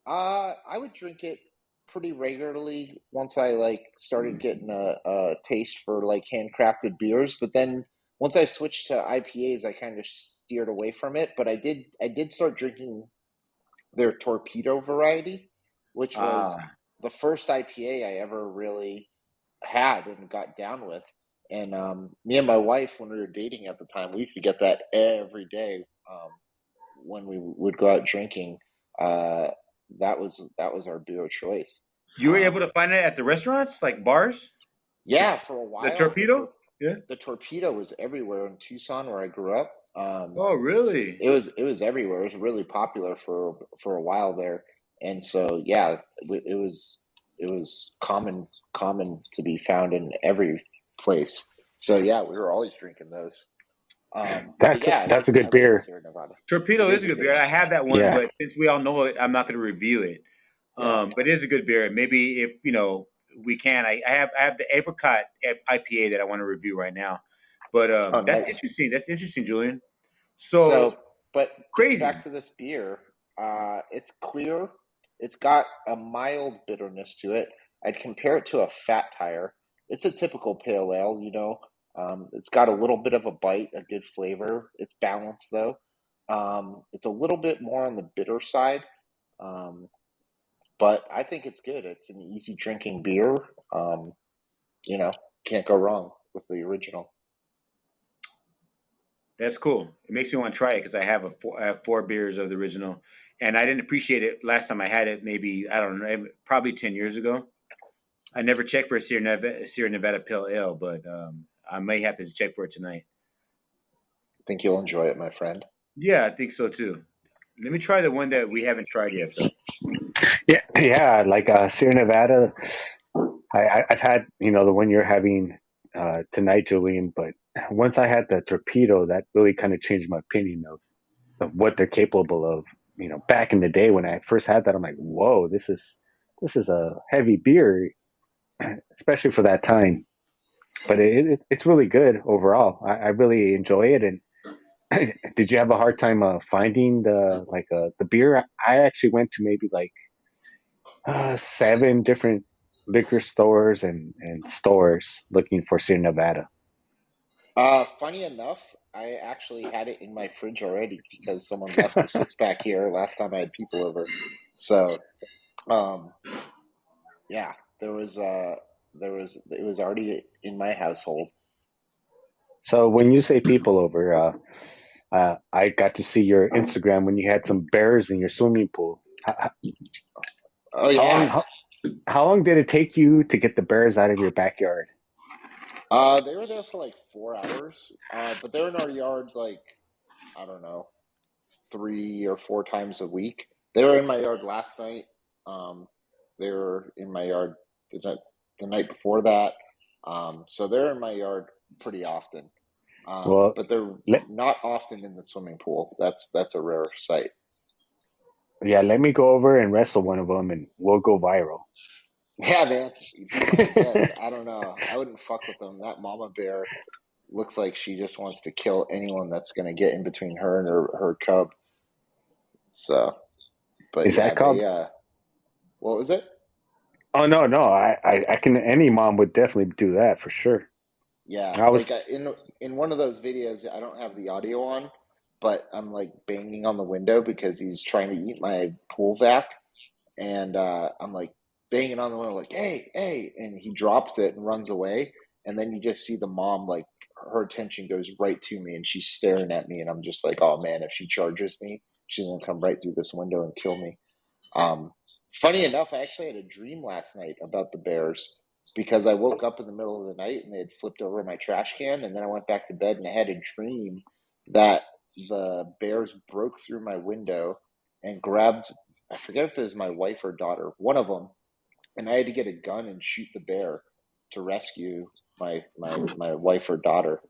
I would drink it pretty regularly once I like started getting a taste for like handcrafted beers. But then once I switched to IPAs, I kind of steered away from it. But I did start drinking their Torpedo variety, which was Ah, the first IPA I ever really had and got down with. And me and my wife, when we were dating at the time, we used to get that every day when we would go out drinking. Uh, that was our beer of choice. you were able Um, to find it at the restaurants, like bars? yeah, for a The while, torpedo? Yeah. the Torpedo was everywhere in Tucson, where I grew up. Oh, really? It was everywhere. It was really popular for a while there, and so yeah, it was common to be found in every place. So yeah, we were always drinking those. But yeah, That's a I good like the beer. Sierra Nevada. Torpedo It is is a a good good beer. one. I have that one, Yeah, but since we all know it, I'm not going to review it. Yeah. But it is a good beer. Maybe if we can. I have the apricot IPA that I want to review right now. But Oh, that's nice. interesting. That's interesting, Julian. So So, but getting crazy. back to this beer, it's clear. It's got a mild bitterness to it. I'd compare it to a Fat Tire. It's a typical pale ale, you know. It's got a little bit of a bite, a good flavor. It's balanced though. It's a little bit more on the bitter side, um, but I think it's good. It's an easy drinking beer. Um, you know, can't go wrong with the original. That's cool. It makes me want to try it because I have four beers of the original, and I didn't appreciate it last time I had it. Maybe I don't know, probably 10 years ago. I never checked for a Sierra Nevada Pale Ale, but I may have to check for it tonight. I think you'll enjoy it, my friend. Yeah, I think so too. Let me try the one that we haven't tried yet, though. yeah, yeah. Like Sierra Nevada, I've had the one you're having tonight, Julian. But once I had the torpedo, that really kind of changed my opinion of what they're capable of. Back in the day when I first had that, I'm like, whoa, this is a heavy beer, especially for that time. But it's really good overall. I really enjoy it. And did you have a hard time finding the beer? I actually went to maybe like seven different liquor stores and stores looking for Sierra Nevada. Funny enough, I actually had it in my fridge already because someone left a six pack here last time I had people over. So, um, yeah, it was already in my household. So when you say people over, I got to see your Instagram when you had some bears in your swimming pool. Oh How long? yeah, How long did it take you to get the bears out of your backyard? they were there for like 4 hours, but they were in our yard like I don't know, 3 or 4 times a week. They were in my yard last night. They were in my yard the night before that. So they're in my yard pretty often. Well, But they're let not often in the swimming pool. That's a rare sight. yeah, let me go over and wrestle one of them, and we'll go viral. Yeah, man, you'd be my guest. I don't know. I wouldn't fuck with them. That mama bear looks like she just wants to kill anyone that's going to get in between her and her cub. So, but Is yeah, that called? what was it? Oh no, no. I can. Any mom would definitely do that for sure. Yeah, I was. like in one of those videos, I don't have the audio on, but I'm like banging on the window because he's trying to eat my pool vac, and I'm like banging on the window, like, hey, hey, and he drops it and runs away, and then you just see the mom, like, her attention goes right to me, and she's staring at me, and I'm just like, oh man, if she charges me, she's gonna come right through this window and kill me. Um, Funny enough, I actually had a dream last night about the bears because I woke up in the middle of the night and they had flipped over my trash can, and then I went back to bed and I had a dream that the bears broke through my window and grabbed, I forget if it was my wife or daughter, one of them, and I had to get a gun and shoot the bear to rescue my wife or daughter.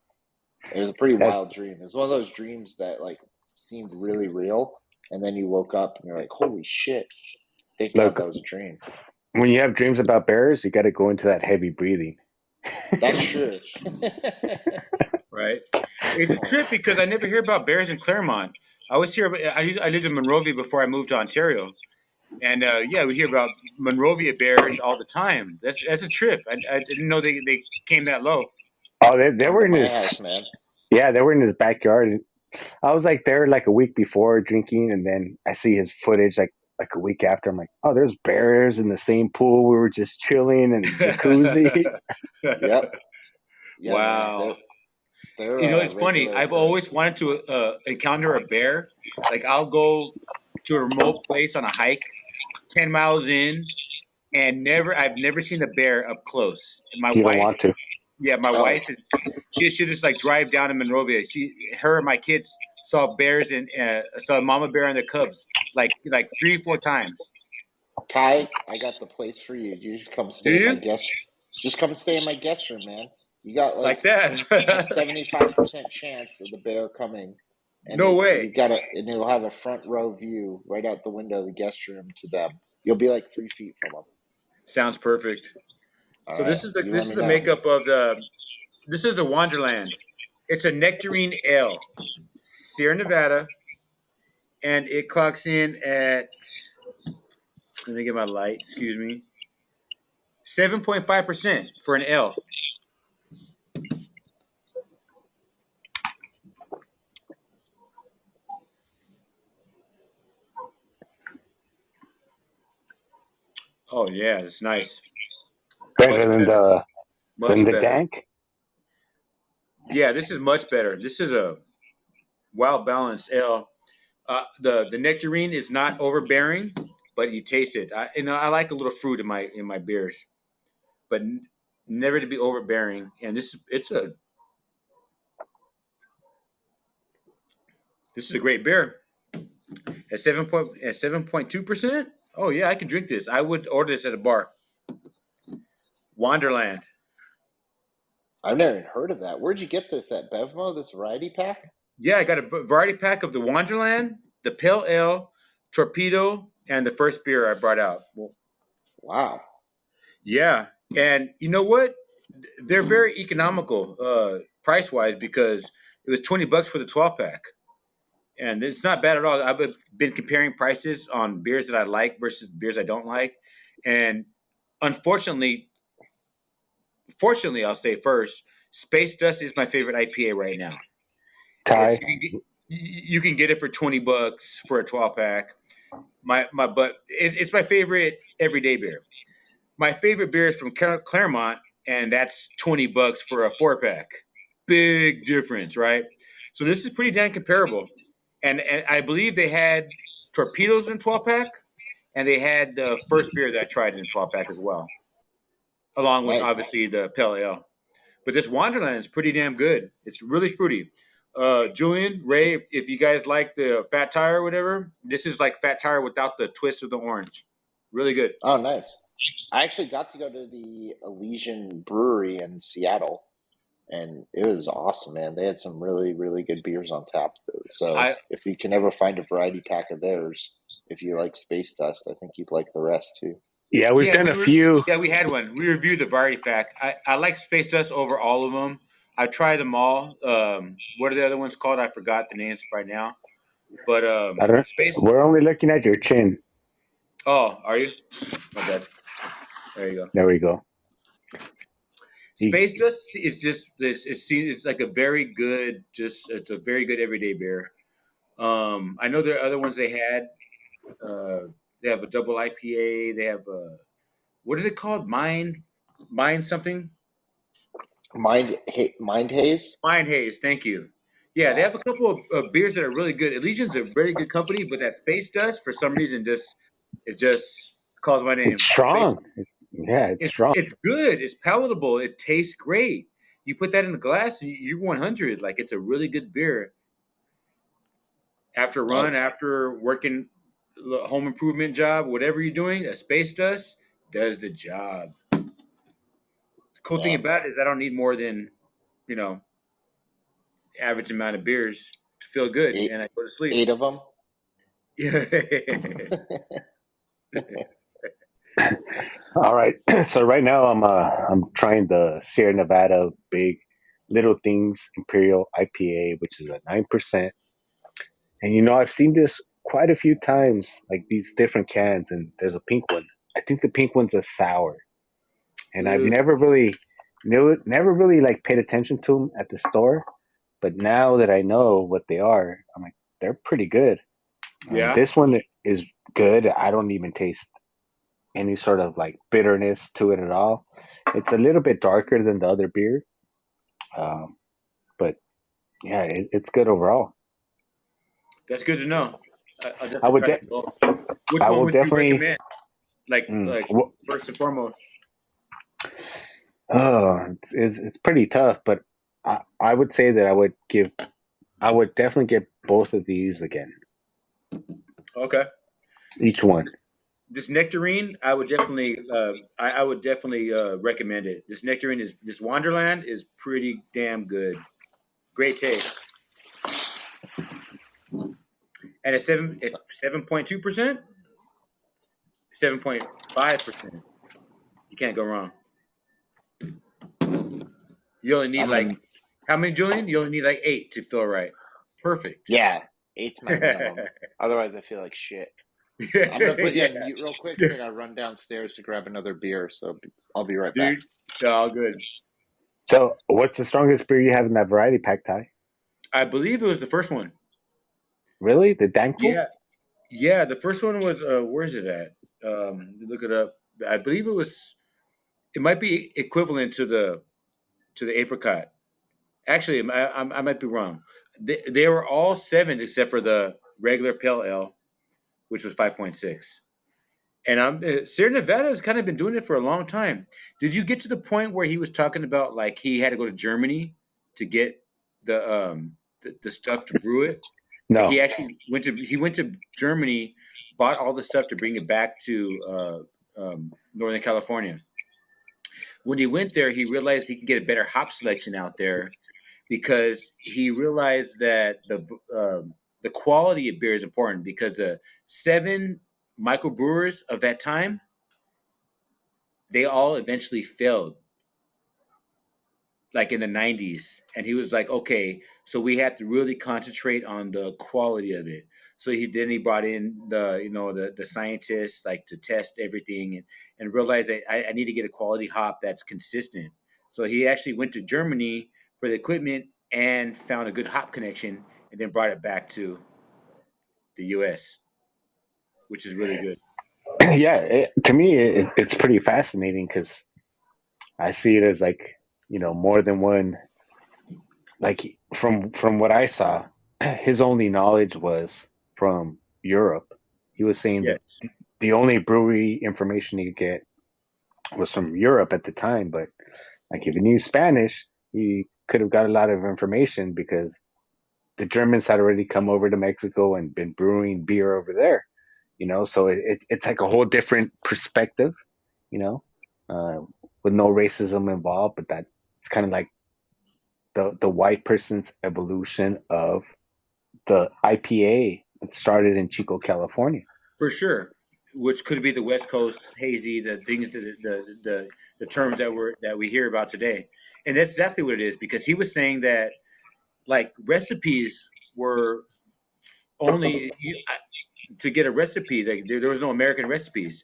It was a pretty That wild dream. It was one of those dreams that like seemed really real, and then you woke up and you're like, "Holy shit! Thank God look. that was a dream." When you have dreams about bears, you got to go into that heavy breathing. That's true. Right? It's a trip because I never hear about bears in Claremont. I always hear. I lived in Monrovia before I moved to Ontario, and yeah, we hear about Monrovia bears all the time. That's a trip. I didn't know they came that low. Oh, they Come were to in my his. house, man. Yeah, they were in his backyard. I was like there like a week before drinking, and then I see his footage like a week after. I'm like, oh, there's bears in the same pool. We were just chilling in the jacuzzi. Yep. Yeah, man. Wow. They're It's funny. regular I've always occurrence. wanted to encounter a bear. Like I'll go to a remote place on a hike, 10 miles in, and I've never seen a bear up close. My You don't wife, want to. yeah, my Oh, wife is. She just like drive down to Monrovia. Her and my kids saw bears and saw a mama bear and their cubs like 3 4 times. Ty, I got the place for you. You should come Do stay in my you guest. Just come and stay in my guest room, man. You got like like a that? 75% chance of the bear coming, and No way. and you'll have a front row view right out the window of the guest room to them. You'll be like 3 feet from them. Sounds perfect. All So right, this is you let me the know. makeup of the. This is the Wonderland. It's a nectarine ale, Sierra Nevada, and it clocks in at. Let me get my light. Excuse me. 7.5% for an L. Oh yeah, it's nice. Better Much better. than Much the better. dank. Yeah, this is much better. This is a well balanced ale. The nectarine is not overbearing, but you taste it. I like a little fruit in my beers, but never to be overbearing. And this is a great beer at 7.2%. Oh yeah, I can drink this. I would order this at a bar. Wonderland. I've never even heard of that. Where'd you get this at Bevmo? This variety pack? Yeah, I got a variety pack of the Wonderland, the Pale Ale, Torpedo, and the first beer I brought out. Well, Wow. yeah, and you know what? They're very economical price wise because it was $20 for the 12 pack, and it's not bad at all. I've been comparing prices on beers that I like versus beers I don't like, and unfortunately, fortunately, I'll say first, Space Dust is my favorite IPA right now. It's Ty, you can get it for $20 for a 12 pack. But it's my favorite everyday beer. My favorite beer is from Claremont, and that's $20 for a 4 pack. Big difference, right? So this is pretty damn comparable. And I believe they had torpedoes in 12 pack, and they had the first beer that I tried in 12 pack as well, along with Nice. obviously the pale ale. But this Wonderland is pretty damn good. It's really fruity. Julian, Ray, if you guys like the Fat Tire or whatever, this is like Fat Tire without the twist of the orange. Really good. Oh, nice. I actually got to go to the Elysian Brewery in Seattle, and it was awesome, man. They had some really, really good beers on tap. So I if you can ever find a variety pack of theirs, if you like Space Dust, I think you'd like the rest too. Yeah, we've Yeah, done a few. we had one. We reviewed the variety pack. I like Space Dust over all of them. I tried them all. What are the other ones called? I forgot the names right now. But I don't. Space. We're only looking at your chin. Oh, are you? My bad. There you go. There we go. Space Dust is just this. It's like a very good. Just it's a very good everyday beer. I know there are other ones they had. They have a double IPA. They have a what are they called? Mind something. Mind Haze. Mind Haze, thank you. Yeah, they Yeah, have a couple of beers that are really good. Elysian's a very good company, but that Space Dust, for some reason, just it just calls my It's name. Space. strong. It's strong. It's good. It's palatable. It tastes great. You put that in a glass, and you're 100. Like it's a really good beer. After a run, nice. after working a home improvement job, whatever you're doing, a Space Dust does the job. The cool thing Yeah, about it is I don't need more than you know average amount of beers to feel good, eight and I go to sleep. eight of them. Yeah. All right. So right now I'm trying the Sierra Nevada Big Little Things Imperial IPA, which is a 9%. And I've seen this quite a few times, like these different cans, and there's a pink one. I think the pink one's a sour, and I've Ooh, never really like paid attention to them at the store. But now that I know what they are, I'm like, they're pretty good. yeah, This one is good. I don't even taste any sort of like bitterness to it at all. It's a little bit darker than the other beer, um, but yeah, it's good overall. that's good to know. I'll I definitely would try them de- both. Which I one will would you definitely. recommend? Like Well, first and foremost. it's pretty tough, but I would say that I would definitely get both of these again, Okay. each one. This nectarine, I would definitely recommend it. This Wonderland is pretty damn good. Great taste, and it's 7.2%, 7.5%. You can't go wrong. You only need I'm like gonna. how many, Julian? You only need like 8 to feel right. Perfect. Yeah, eight's my minimum. Otherwise, I feel like shit. I'm gonna put you Yeah, on mute real quick because I gotta run downstairs to grab another beer. So I'll be right back. dude. All good. So, what's the strongest beer you have in that variety pack, Ty? I believe it was the first one. Really, the Dankful? Yeah, yeah. The first one was where is it at? Look it up. I believe it was. It might be equivalent to the apricot. Actually, I might be wrong. They were all sevens except for the regular pale ale, which was 5.6. And Sierra Nevada has kind of been doing it for a long time. Did you get to the point where he was talking about like he had to go to Germany to get the stuff to brew it? Like No. he went to Germany, bought all the stuff to bring it back to Northern California. When he went there, he realized he can get a better hop selection out there because he realized that the quality of beer is important because the 7 microbrewers of that time they all eventually failed like in the 90s, and he was like, okay, so we have to really concentrate on the quality of it. So he brought in the scientists like to test everything and realized that I need to get a quality hop that's consistent. So he actually went to Germany for the equipment and found a good hop connection and then brought it back to the US, which is really good. Yeah, to me, it's pretty fascinating because I see it as like more than one. Like from what I saw, his only knowledge was from Europe. He was saying that Yes. the only brewery information he could get was from Europe at the time. But like if he knew Spanish, he could have got a lot of information because the Germans had already come over to Mexico and been brewing beer over there. So it's like a whole different perspective. You know, uh, with no racism involved, but that it's kind of like the white person's evolution of the IPA that started in Chico, California. For sure. Which could be the West Coast hazy, the things, the terms that we hear about today, and that's exactly what it is. Because he was saying that like recipes were only to get a recipe. Like there was no American recipes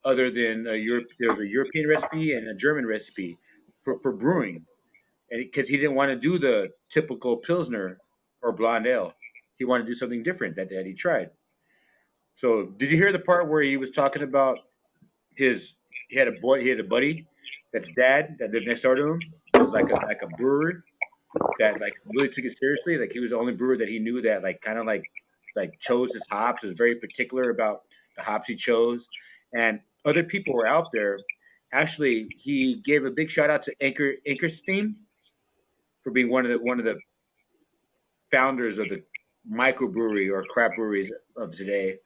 other than Europe. There was a European recipe and a German recipe for brewing, and because he didn't want to do the typical pilsner or blonde ale, he wanted to do something different that he tried. So, did you hear the part where he was talking about his? He had a buddy that's dad that lived next door to him. Was like a brewer that like really took it seriously. Like he was the only brewer that he knew that like kind of like chose his hops. Was very particular about the hops he chose, and other people were out there. Actually, he gave a big shout out to Ankerstein for being one of the founders of the microbrewery or craft breweries of today.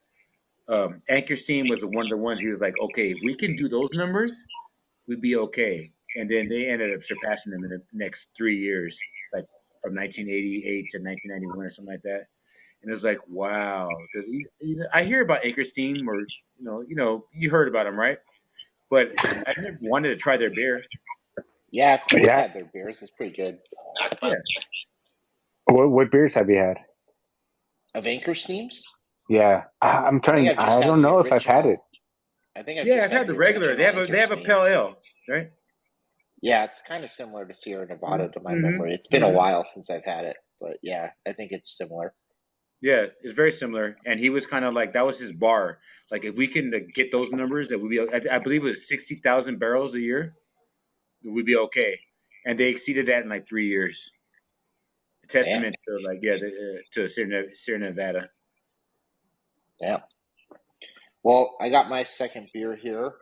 Ankerstein was one of the ones he was like, okay, if we can do those numbers, we'd be okay. And then they ended up surpassing them in the next 3 years, like from 1988 to 1991 or something like that. And it was like, wow. 'Cause I hear about Ankerstein, or you heard about them, right? But I never wanted to try their beer. Yeah, I've Yeah. had their beers. It's pretty good. Yeah, What beers have you had? Of Anchor Steams? Yeah, I'm trying. I've just I had don't the know if I've had it. original. I think I've yeah. just I've had the the regular. They original have a Anchor pale Steams. ale, right? Yeah, it's kind of similar to Sierra Nevada to my Mm-hmm. memory. It's been a Mm-hmm. while since I've had it, but yeah, I think it's similar. Yeah, it's very similar. And he was kind of like that was his bar. Like if we can get those numbers, that would be. I believe it was 60,000 barrels a year. We'd be okay. And they exceeded that in like 3 years. A Yeah, testament to like to Sierra Nevada. yeah. Well, I got my second beer here.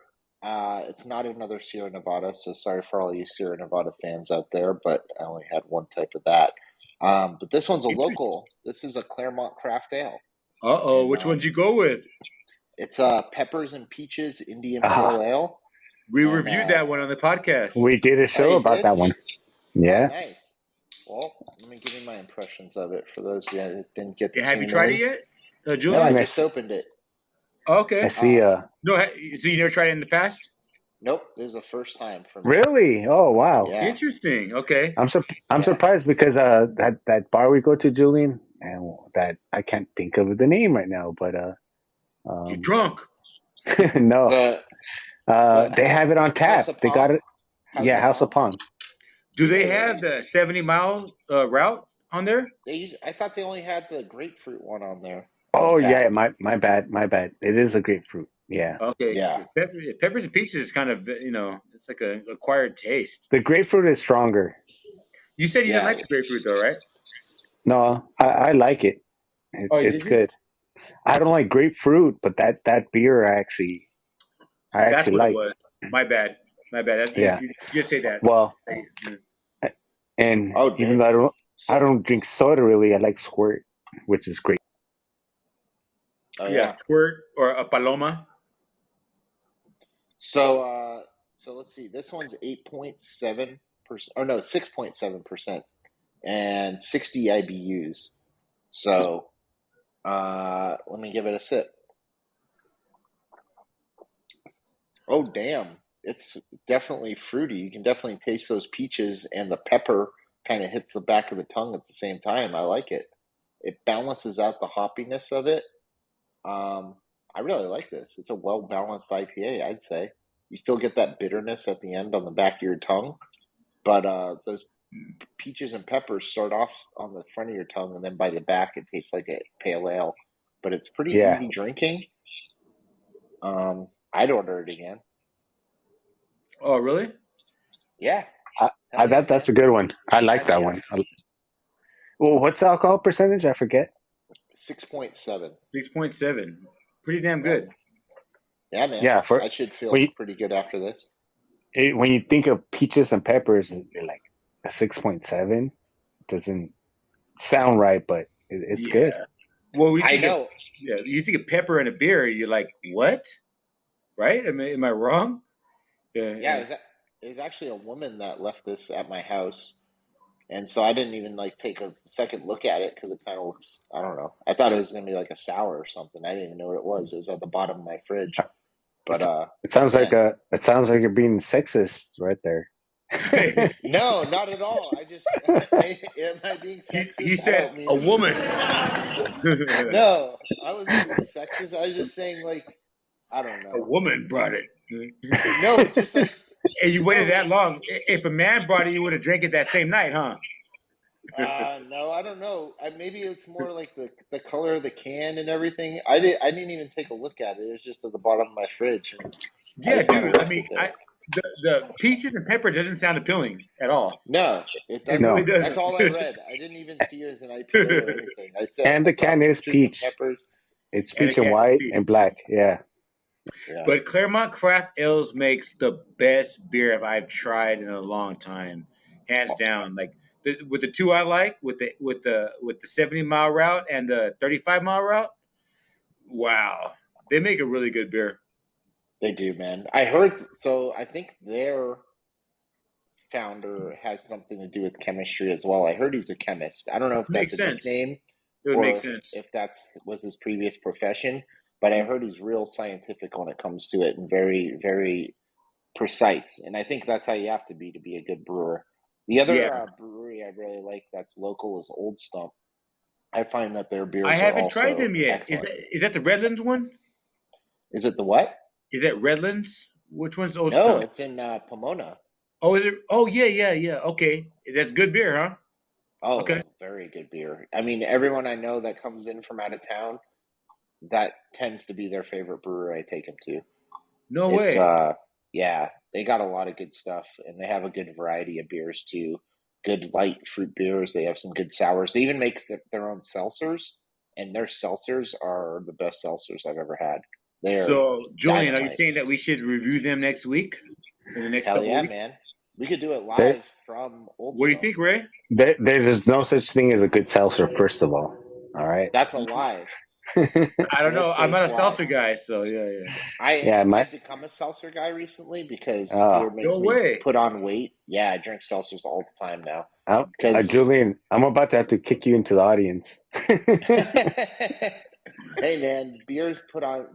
It's not another Sierra Nevada, so sorry for all you Sierra Nevada fans out there, but I only had one type of that. But this one's a local. This is a Claremont Craft Ale, Uh-oh, and which one'd you go with? it's Peppers and Peaches Indian Ah, Pale Ale. We And reviewed that one on the podcast. we did a oh, show you about did? that one. Oh, Yeah. nice. Well, let me give you my impressions of it for those that didn't get to Have you tune tried in. it yet, No, Julian? I Nice. just opened it. Okay. I see. No, so you never tried it in the past? Nope, this is the first time for me. Really? Oh, wow. Yeah, Interesting. Okay. I'm yeah. surprised because that bar we go to, Julian, and that I can't think of the name right now, but You're drunk. no, they have it on tap. House of They got Palm? it. Yeah, House of Palm. Do they Yeah, have the 70-mile route on there? I thought they only had the grapefruit one on there. Oh on tap. yeah, my bad. It is a grapefruit. Yeah, Okay. Yeah. Peppers and peaches is kind of, it's like a acquired taste. the grapefruit is stronger. You said you didn't Yeah. like the grapefruit though, right? No, I like it. Oh, It's did you? good. I don't like grapefruit, but that beer I actually That's what like. it was. My bad. Yeah. You just say that. Well, and Oh, even though I So, don't drink soda really, I like Squirt, which is great. oh, Yeah, squirt or a paloma. So let's see. This one's 8.7%. Oh no, 6.7%, and 60 IBUs. So, let me give it a sip. Oh damn, it's definitely fruity. You can definitely taste those peaches, and the pepper kind of hits the back of the tongue at the same time. I like it. It balances out the hoppiness of it. I really like this. It's a well balanced IPA, I'd say. You still get that bitterness at the end on the back of your tongue, but those peaches and peppers start off on the front of your tongue, and then by the back, it tastes like a pale ale. But it's pretty Yeah. easy drinking. I'd order it again. Oh, really? Yeah. That's a good one. I like that one. Well, what's the alcohol percentage? I forget. 6.7. 6.7. Pretty damn good. Yeah, man. Yeah, I should feel pretty good after this. When you think of peaches and peppers, you're like a 6.7 doesn't. sound right, but it's Yeah. good. Well, we I think of, know. yeah, you think of pepper in a beer, you're like, what? Right? Am I wrong? Yeah, Yeah, yeah. it was actually a woman that left this at my house, and so I didn't even like take a second look at it because it kind of looks. I don't know. I thought it was gonna be like a sour or something. I didn't even know what it was. It was at the bottom of my fridge. But man, It sounds like you're being sexist right there. no, not at all. I just am I being He sexist? I said don't a mean to woman. be. No, I wasn't being sexist. I was just saying like I don't A know. woman brought it. No, just like And you no, waited that like long. If a man brought it, you would have drank it that same night, huh? no, I don't know. Maybe it's more like the color of the can and everything. I didn't even take a look at it. It was just at the bottom of my fridge, and I Yeah, just kind of dude. I left mean, it there. the peaches and pepper doesn't sound appealing at all. No, it It really doesn't. No, That's all I read. I didn't even see it as an IPA or doesn't. anything. and I the saw can is peaches and peach. peppers. It's And it peach and can't white be. and black. Yeah. Yeah. But Claremont Craft Ales makes the best beer I've tried in a long time, hands down. Like with the two I like, with the 70-mile route and the 35-mile route. Wow, they make a really good beer. They do, man. I heard so I think their founder has something to do with chemistry as well. I heard he's a chemist. I don't know if that's Makes a sense. nickname It would make or sense. if that's was his previous profession, but I heard he's real scientific when it comes to it and very, very precise. And I think that's how you have to be a good brewer. The other Yeah, brewery I really like that's local is Old Stump. I find that their I beers are haven't tried also them yet. Is excellent. that the Redlands one? Is it the what? Is that Redlands? Which one's Old No, Stump? it's in Pomona. Oh, is it? Oh, yeah, yeah, yeah. Okay, that's good beer, huh? Oh, Okay. very good beer. I mean, everyone I know that comes in from out of town, that tends to be their favorite brewer I take them to. No It's way. yeah, they got a lot of good stuff and they have a good variety of beers too. Good light fruit beers. They have some good sours. They even make their own seltzers, and their seltzers are the best seltzers I've ever had. They're So, Julian, are you dynamite. saying that we should review them next week? In the next Hell couple of yeah, weeks? man. We could do it There, live from Old What do you Stump. think, Ray? there's no such thing as a good seltzer. First of all right. That's a lie. I don't know. Let's I'm face not a lie. salsa guy, so yeah, yeah. Yeah, I've become a seltzer guy recently because uh, beer makes No me way. put on weight. Yeah, I drink seltzers all the time now because Julian, I'm about to have to kick you into the audience. hey man, beers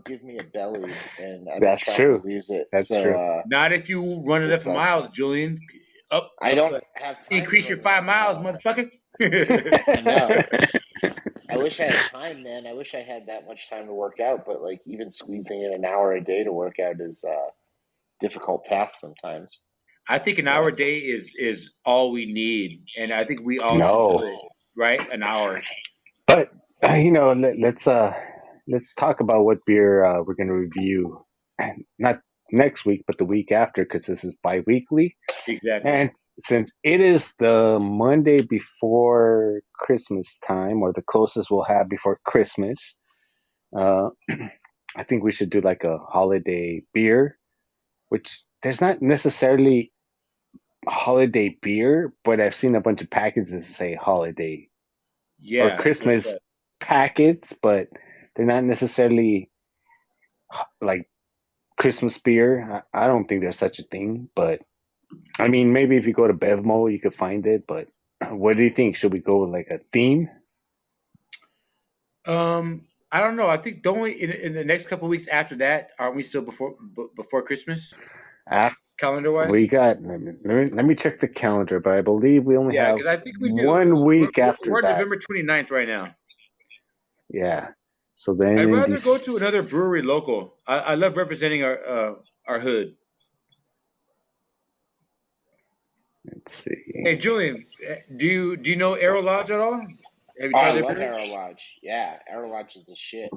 give me a belly and I've been That's trying to true. lose it. That's So true. Not if you run it enough sucks. miles, Julian. Up, I up. don't have time to Increase your run 5 miles, enough motherfucker. miles. I know. I wish I had time, man. I wish I had that much time to work out, but like even squeezing in an hour a day to work out is a difficult task sometimes. I think an hour So a day is all we need, and I think we all should do No, it. Right, an hour. but let's talk about what beer we're going to review. Not next week, but the week after, because this is bi-weekly. Exactly. And since it is the Monday before Christmas time, or the closest we'll have before Christmas, uh, I think we should do like a holiday beer, which there's not necessarily holiday beer, but I've seen a bunch of packages that say holiday or Yeah, that's Christmas right. packets, but they're not necessarily like Christmas beer. I don't think there's such a thing, but I mean, maybe if you go to Bevmo, you could find it. But what do you think? Should we go with like a theme? I don't know. I think don't we in the next couple of weeks after that? Aren't we still before Christmas, After calendar wise? we got, let me check the calendar, but I believe we only Yeah, have because I think we do. 1 week after We're on that. November 29th right now. Yeah. So then I'd in rather this, go to another brewery local. I love representing our hood. let's see. Hey, Julian, do you know Arrow Lodge at all? Have you oh, tried I their love beers? Arrow Lodge. Yeah, Arrow Lodge is the shit.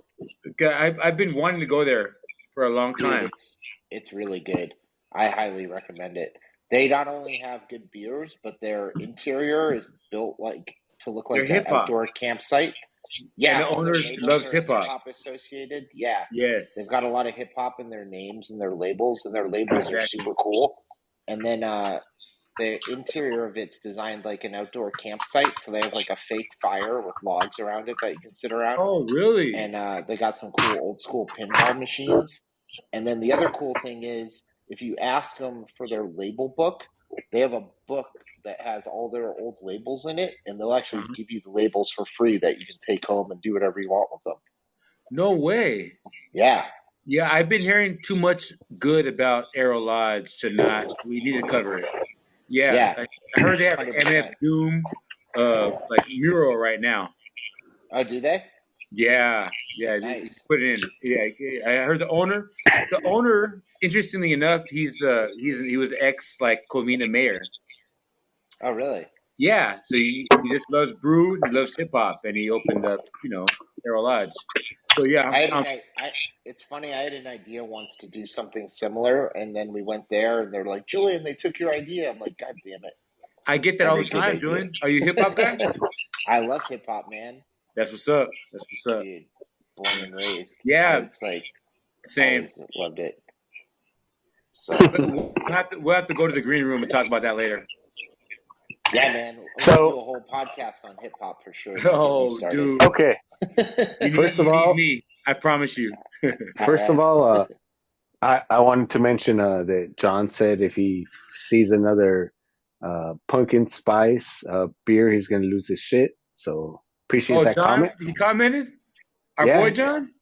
'Kay, I've been wanting to go there for a long Dude, time. it's really good. I highly recommend it. They not only have good beers, but their interior is built like to look They're like an hip hop, outdoor campsite. and Yeah, the all their owner labels loves are hip hip hop. hop associated. Yeah, they've Yes, got a lot of hip hop in their names and their labels are exactly. super cool. And then the interior of it's designed like an outdoor campsite. So they have like a fake fire with logs around it that you can sit around. Oh, really? And they got some cool old school pinball machines. And then the other cool thing is, if you ask them for their label book, they have a book that has all their old labels in it, and they'll actually Uh-huh. give you the labels for free that you can take home and do whatever you want with them. No way. Yeah, Yeah, I've been hearing too much good about Arrow Lodge to not. We need to cover it. Yeah, yeah, I heard they have an MF 100%. Doom, like mural right now. Oh, do they? Yeah, yeah, Nice. put it in. Yeah, I heard the owner. The owner, interestingly enough, he was ex like Covina mayor. Oh, really? Yeah, so he just loves brew, he loves hip hop, and he opened up, Arrow Lodge. So yeah, I had an I. It's funny. I had an idea once to do something similar, and then we went there, and they're like, "Julian, they took your idea." I'm like, "God damn it!" I get that all Never the did time, idea. Julian. Are you a hip hop guy? I love hip hop, man. That's what's up. That's what's up. Dude, born and raised. Yeah, It's like same. always loved it. So We'll have to go to the green room and talk about that later. yeah, man, we're So- gonna do a whole podcast on hip hop for sure. Get me Oh, started. dude, Okay. First of you all- need me. I promise you. First of all, I wanted to mention that John said if he sees another pumpkin spice beer, he's gonna lose his shit. So appreciate Oh, that John, comment. he commented. Our Yeah. boy John.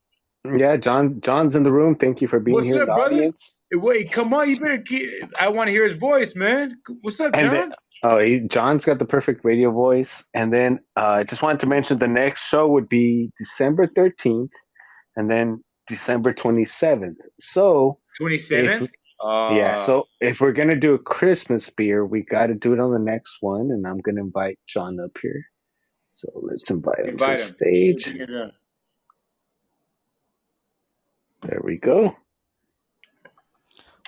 Yeah, John's in the room. Thank you for being What's here in up, the brother? audience. Wait, come on, you better keep. I want to hear his voice, man. What's up, And John? John's got the perfect radio voice. And then I just wanted to mention the next show would be December 13th, and then December 27th. So 27th. yeah, so if we're gonna do a Christmas beer, we got to do it on the next one, and I'm gonna invite John up here. So let's invite him invite to him. the stage. There we go.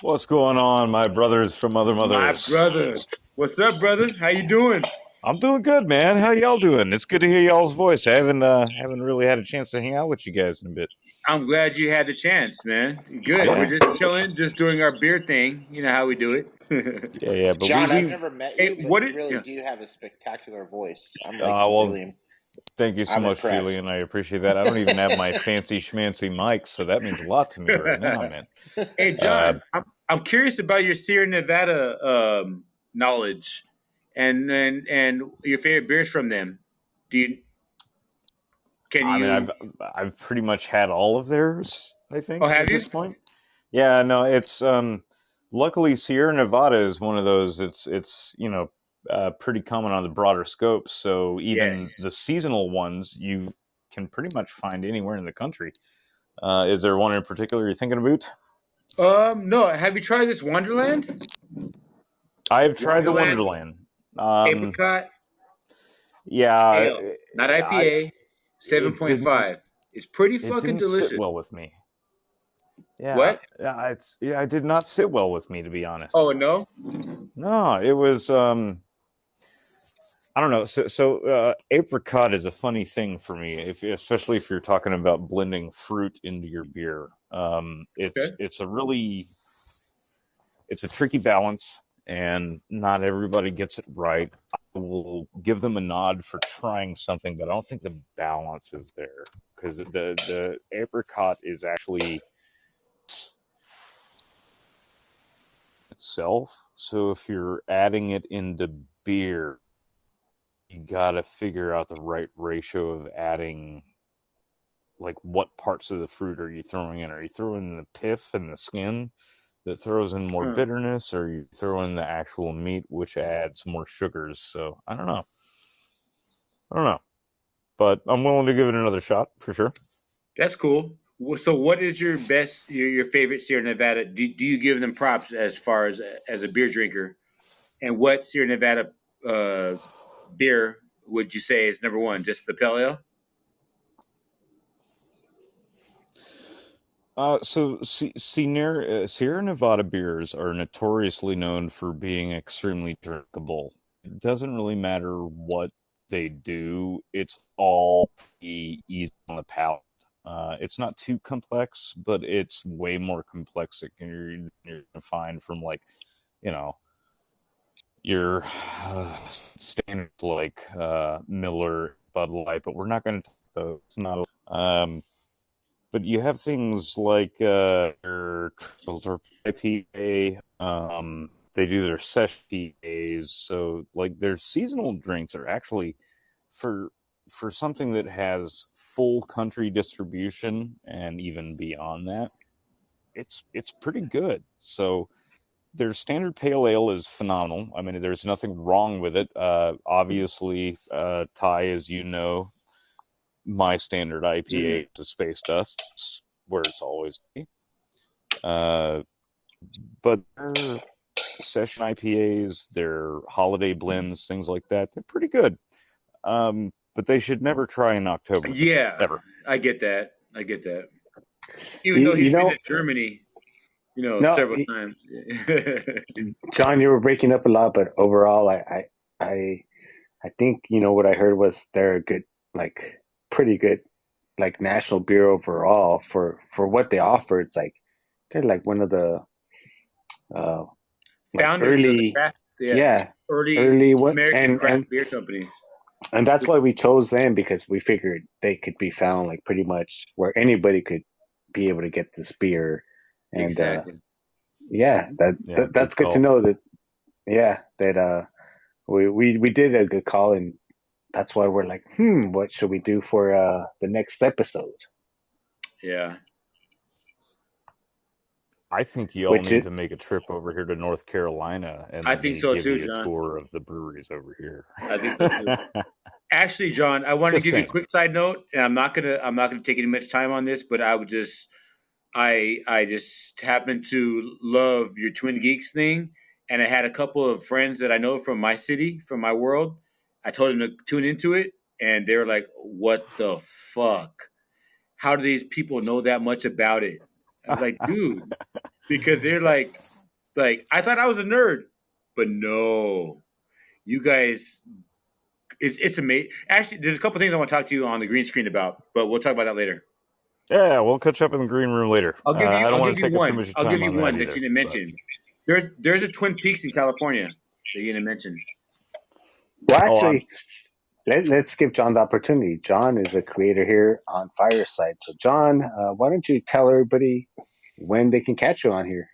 What's going on, my brothers from other My mothers? brother. What's up, brother? How you doing? I'm doing good, man. How y'all doing? It's good to hear y'all's voice. I haven't really had a chance to hang out with you guys in a bit. I'm glad you had the chance, man. Good. Yeah. We're just chilling, just doing our beer thing. You know how we do it. Yeah, but John, I've we never met Hey, you, but what you did- really yeah. do have a spectacular voice. I'm like, well, really, thank you so I'm much, impressed. Julian. I appreciate that. I don't even have my fancy schmancy mic, so that means a lot to me right now, man. Hey, John, I'm curious about your Sierra Nevada knowledge, and your favorite beers from them. I've pretty much had all of theirs, I think, Oh, have at you? this point. Yeah, no, it's luckily Sierra Nevada is one of those. It's pretty common on the broader scope. So even Yes. the seasonal ones you can pretty much find anywhere in the country. Is there one in particular you're thinking about? No. Have you tried this Wonderland? I have tried the Wonderland. Wonderland. Apricot Yeah, ale, not IPA. 7.5. It's pretty it fucking didn't delicious. sit well with me. Yeah, What? it did not sit well with me, to be honest. Oh no. No, it was I don't know. So apricot is a funny thing for me, especially if you're talking about blending fruit into your beer. It's a tricky balance, and not everybody gets it right. I will give them a nod for trying something, but I don't think the balance is there, because the apricot is actually itself. So if you're adding it into beer, you gotta figure out the right ratio of adding, like, what parts of the fruit are you throwing in? Are you throwing in the pith and the skin that throws in more bitterness, or are you throwing the actual meat, which adds more sugars? So I don't know, but I'm willing to give it another shot for sure. That's cool. So, what is your favorite Sierra Nevada? Do you give them props as far as a beer drinker? And what Sierra Nevada beer would you say is number one? Just the pale ale? Sierra Nevada beers are notoriously known for being extremely drinkable. It doesn't really matter what they do; it's all pretty easy on the palate. It's not too complex, but it's way more complex than you're gonna find from, like, your standards like Miller, Bud Light, but we're not going to. It's not. But you have things like your IPA. They do their session IPAs, so like their seasonal drinks are actually for something that has full country distribution and even beyond that, it's pretty good. So their standard pale ale is phenomenal. I mean, there's nothing wrong with it. Obviously, Ty, as you know, my standard IPA to Space Dust, where it's always. But their session IPAs, their holiday blends, things like that, they're pretty good. But they should never try in October. Yeah, ever. I get that. Even though he's been to Germany, several times. John, you were breaking up a lot, but overall, I think what I heard was they're a good, like pretty good, like national beer overall for what they offer. It's like they're like one of the like founders of the early, craft, early what American craft beer companies. And that's why we chose them, because we figured they could be found like pretty much where anybody could be able to get this beer. And exactly. That's good to know that. Yeah, that we did a good call, and that's why we're like, what should we do for the next episode? Yeah. I think you all need to make a trip over here to North Carolina, and I think so give too, you a John. tour of the breweries over here. I think so too. Actually, John, I wanted to give you a quick side note, and I'm not gonna take any much time on this, but I just happened to love your Twin Geeks thing, and I had a couple of friends that I know from my city, from my world. I told them to tune into it, and they were like, "What the fuck? How do these people know that much about it?" I was like, "Dude," because they're like I thought I was a nerd, but no, you guys. It's amazing. Actually, there's a couple things I want to talk to you on the green screen about, but we'll talk about that later. Yeah, we'll catch up in the green room later. I'll give you. I don't I'll want give to you take one. up too much I'll time give you on one that either, you didn't mention. There's a Twin Peaks in California that you didn't mention. Well, actually, let's give John the opportunity. John is a creator here on Fireside. So, John, why don't you tell everybody when they can catch you on here?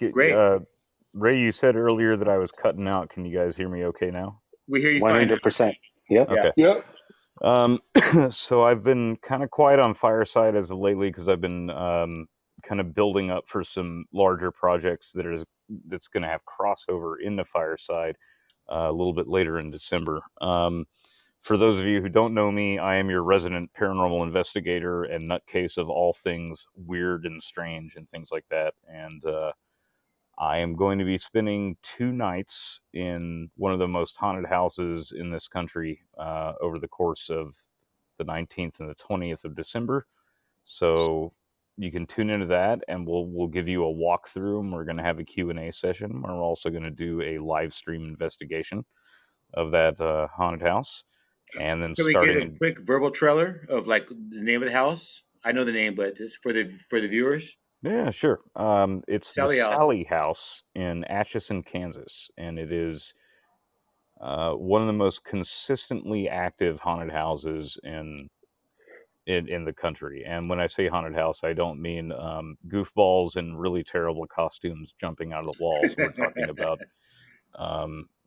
Great. Ray, you said earlier that I was cutting out. Can you guys hear me okay now? We hear you 100%. Yep. Okay. Yep. So I've been kind of quiet on Fireside as of lately because I've been kind of building up for some larger projects that's going to have crossover into Fireside a little bit later in December. For those of you who don't know me, I am your resident paranormal investigator and nutcase of all things weird and strange and things like that. And I am going to be spending 2 nights in one of the most haunted houses in this country over the course of the 19th and the 20th of December. So you can tune into that, and we'll give you a walkthrough, and we're going to have a Q&A session. We're also going to do a live stream investigation of that haunted house. And then Can we get a quick verbal trailer of like the name of the house? I know the name, but just for the viewers. Yeah, sure. It's Sally the House. Sally House in Atchison, Kansas, and it is one of the most consistently active haunted houses in the country. And when I say haunted house, I don't mean goofballs in really terrible costumes jumping out of the walls. We're talking about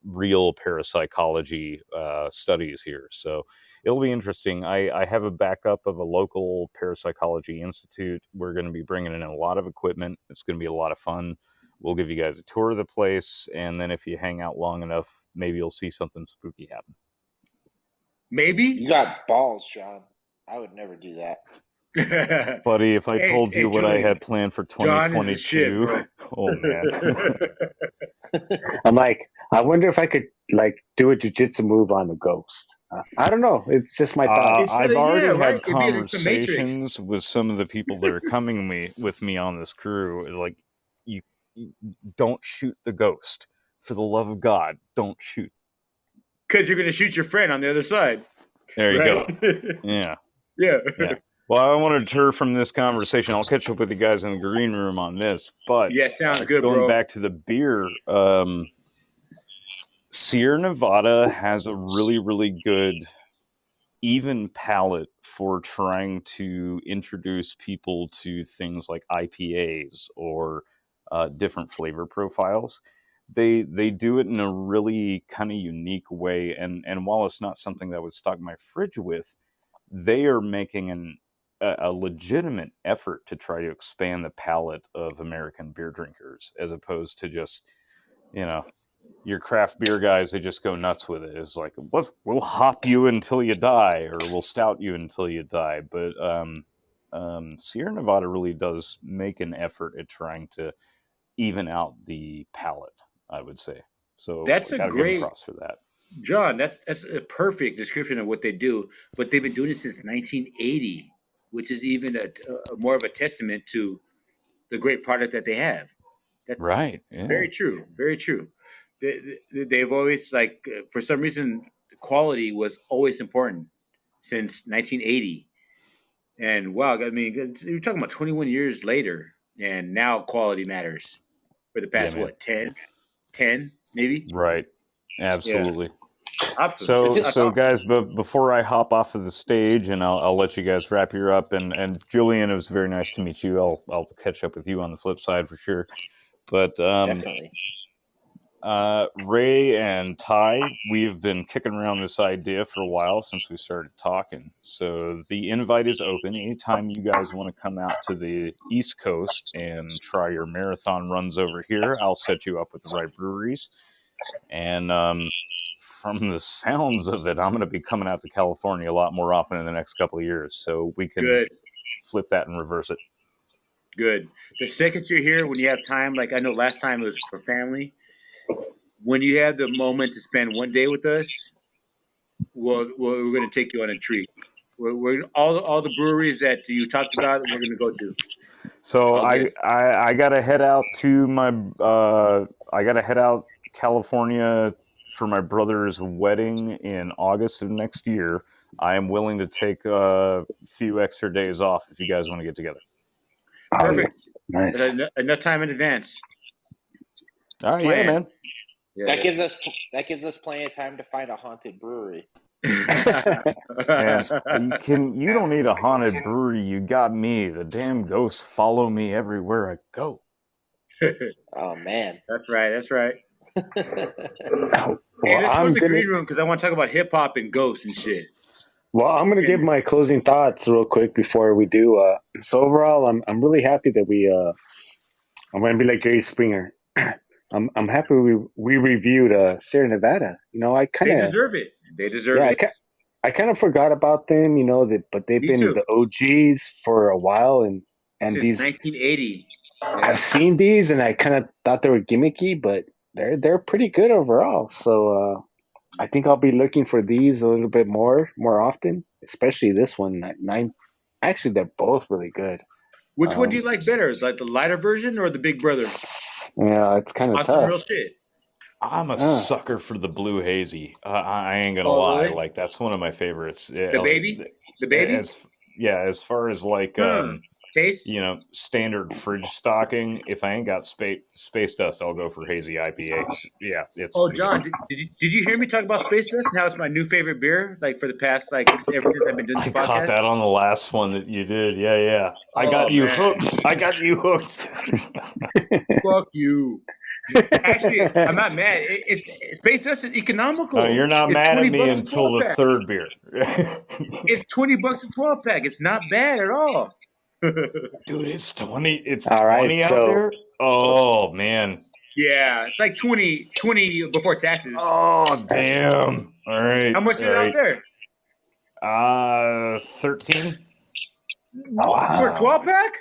real parapsychology studies here. So it'll be interesting. I have a backup of a local parapsychology institute. We're going to be bringing in a lot of equipment. It's going to be a lot of fun. We'll give you guys a tour of the place, and then if you hang out long enough, maybe you'll see something spooky happen. Maybe? You got balls, Sean. I would never do that. Buddy, if I told you what I had planned for 2022, oh man. I'm like, I wonder if I could like do a jiu-jitsu move on the ghost. I don't know. It's just my thought. I've already had conversations with some of the people that are coming with me on this crew. Like, you don't shoot the ghost. For the love of God, don't shoot. Because you're going to shoot your friend on the other side. There you go. Yeah. Well, I don't want to deter from this conversation. I'll catch up with you guys in the green room on this. But yeah, sounds good, going bro. back to the beer, Sierra Nevada has a really, really good even palate for trying to introduce people to things like IPAs or different flavor profiles. They do it in a really kind of unique way, and while it's not something that would stock my fridge with, they are making a legitimate effort to try to expand the palate of American beer drinkers, as opposed to just, you know, your craft beer guys, they just go nuts with it. It's like, we'll hop you until you die, or we'll stout you until you die. But Sierra Nevada really does make an effort at trying to even out the palate, I would say. So That's I a got to give them great, props for that. John. That's a perfect description of what they do. But they've been doing it since 1980, which is even a more of a testament to the great product that they have. That's Right. Yeah. very true. Very true. They've always for some reason quality was always important since 1980. And wow, I mean, you're talking about 21 years later, and now quality matters for the Yeah, past, man. what, 10 maybe? Right. Yeah, Absolutely. absolutely. So guys, but before I hop off of the stage, and I'll let you guys wrap her up, and Julian, it was very nice to meet you. I'll catch up with you on the flip side for sure. But Definitely. Ray and Ty, we've been kicking around this idea for a while since we started talking. So the invite is open. Anytime you guys want to come out to the East Coast and try your marathon runs over here, I'll set you up with the right breweries. And from the sounds of it, I'm going to be coming out to California a lot more often in the next couple of years. So we can Good, flip that and reverse it. good. The second you're here, when you have time, like I know last time it was for family, when you have the moment to spend one day with us, we're going to take you on a treat. We're all the breweries that you talked about, we're going to go to. So All good. I gotta head out to my I gotta head out California for my brother's wedding in August of next year. I am willing to take a few extra days off if you guys want to get together. Perfect. Nice. Enough time in advance. All right, Plan. yeah, man. Yeah. That gives us plenty of time to find a haunted brewery. And you don't need a haunted brewery. You got me. The damn ghosts follow me everywhere I go. Oh man. That's right. That's right. Well, Hey, let's go to I'm the gonna green room because I want to talk about hip hop and ghosts and shit. give my closing thoughts real quick before we do. So overall, I'm really happy that I'm gonna be like Jerry Springer. I'm happy we reviewed Sierra Nevada. You know, I kind They of deserve it. They deserve yeah, it. I kind of forgot about them. You know that, but they've Me been too. the OGs for a while, and Since these 1980. I've seen these, and I kind of thought they were gimmicky, but they're pretty good overall. So I think I'll be looking for these a little bit more often, especially this one. Nine, actually, they're both really good. Which one do you like better? Like the lighter version or the Big Brother? Yeah, it's kind of On some tough. real shit. I'm a Uh, sucker for the Blue Hazy. I ain't gonna Oh, lie, really? like that's one of my favorites. Yeah, The like, baby? The baby? as far as like Taste? standard fridge stocking. If I ain't got space dust, I'll go for hazy IPAs. Yeah, it's Oh, pretty good. John, did you hear me talk about Space Dust and how it's my new favorite beer? Like for the past, like, ever since I've been doing I this caught podcast? that on the last one that you did. Yeah. I Oh, got you man. hooked. I got you hooked. Fuck you. Actually, I'm not mad. Space Dust is economical. You're not It's mad at 20 me bucks a until 12 the pack. third beer. It's 20 bucks a 12 pack. It's not bad at all. Dude, it's 20. It's All 20 right, out so there. Oh man. Yeah, it's like 20 before taxes. Oh damn. All right. How much is it out there? 13. For a 12 pack?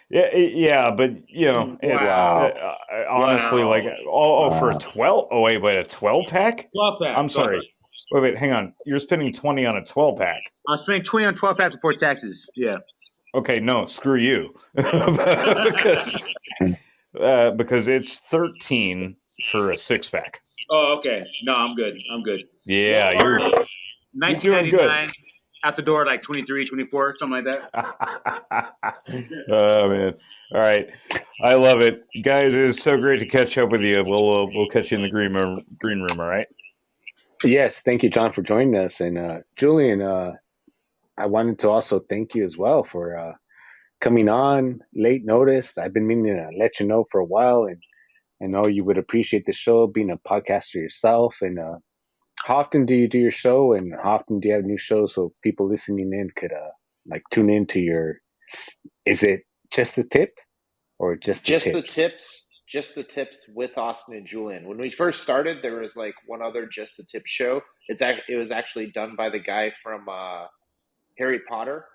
Yeah, but it's Wow. honestly Wow. like for a 12. Oh wait, a 12 pack? 12 pack. I'm sorry. Wait, hang on. You're spending 20 on a 12 pack. I'm spending 20 on 12 pack before taxes. Yeah. Okay, no, screw you. because it's 13 for a 6-pack. Oh, okay. No, I'm good. Yeah, you're doing good. $19.99 out the door like 23, 24, something like that. Oh man! All right, I love it, guys. It is so great to catch up with you. We'll catch you in the green room. Green room, all right? Yes, thank you, John, for joining us. And Julian, I wanted to also thank you as well for coming on late notice. I've been meaning to let you know for a while, and I know you would appreciate the show being a podcaster yourself. And how often do you do your show, and how often do you have new shows so people listening in could like tune into your? Is it just the tip or just the Just the tips? tips, just the tips with Austin and Julian. When we first started, there was like one other Just the Tips show. It was actually done by the guy from Harry Potter,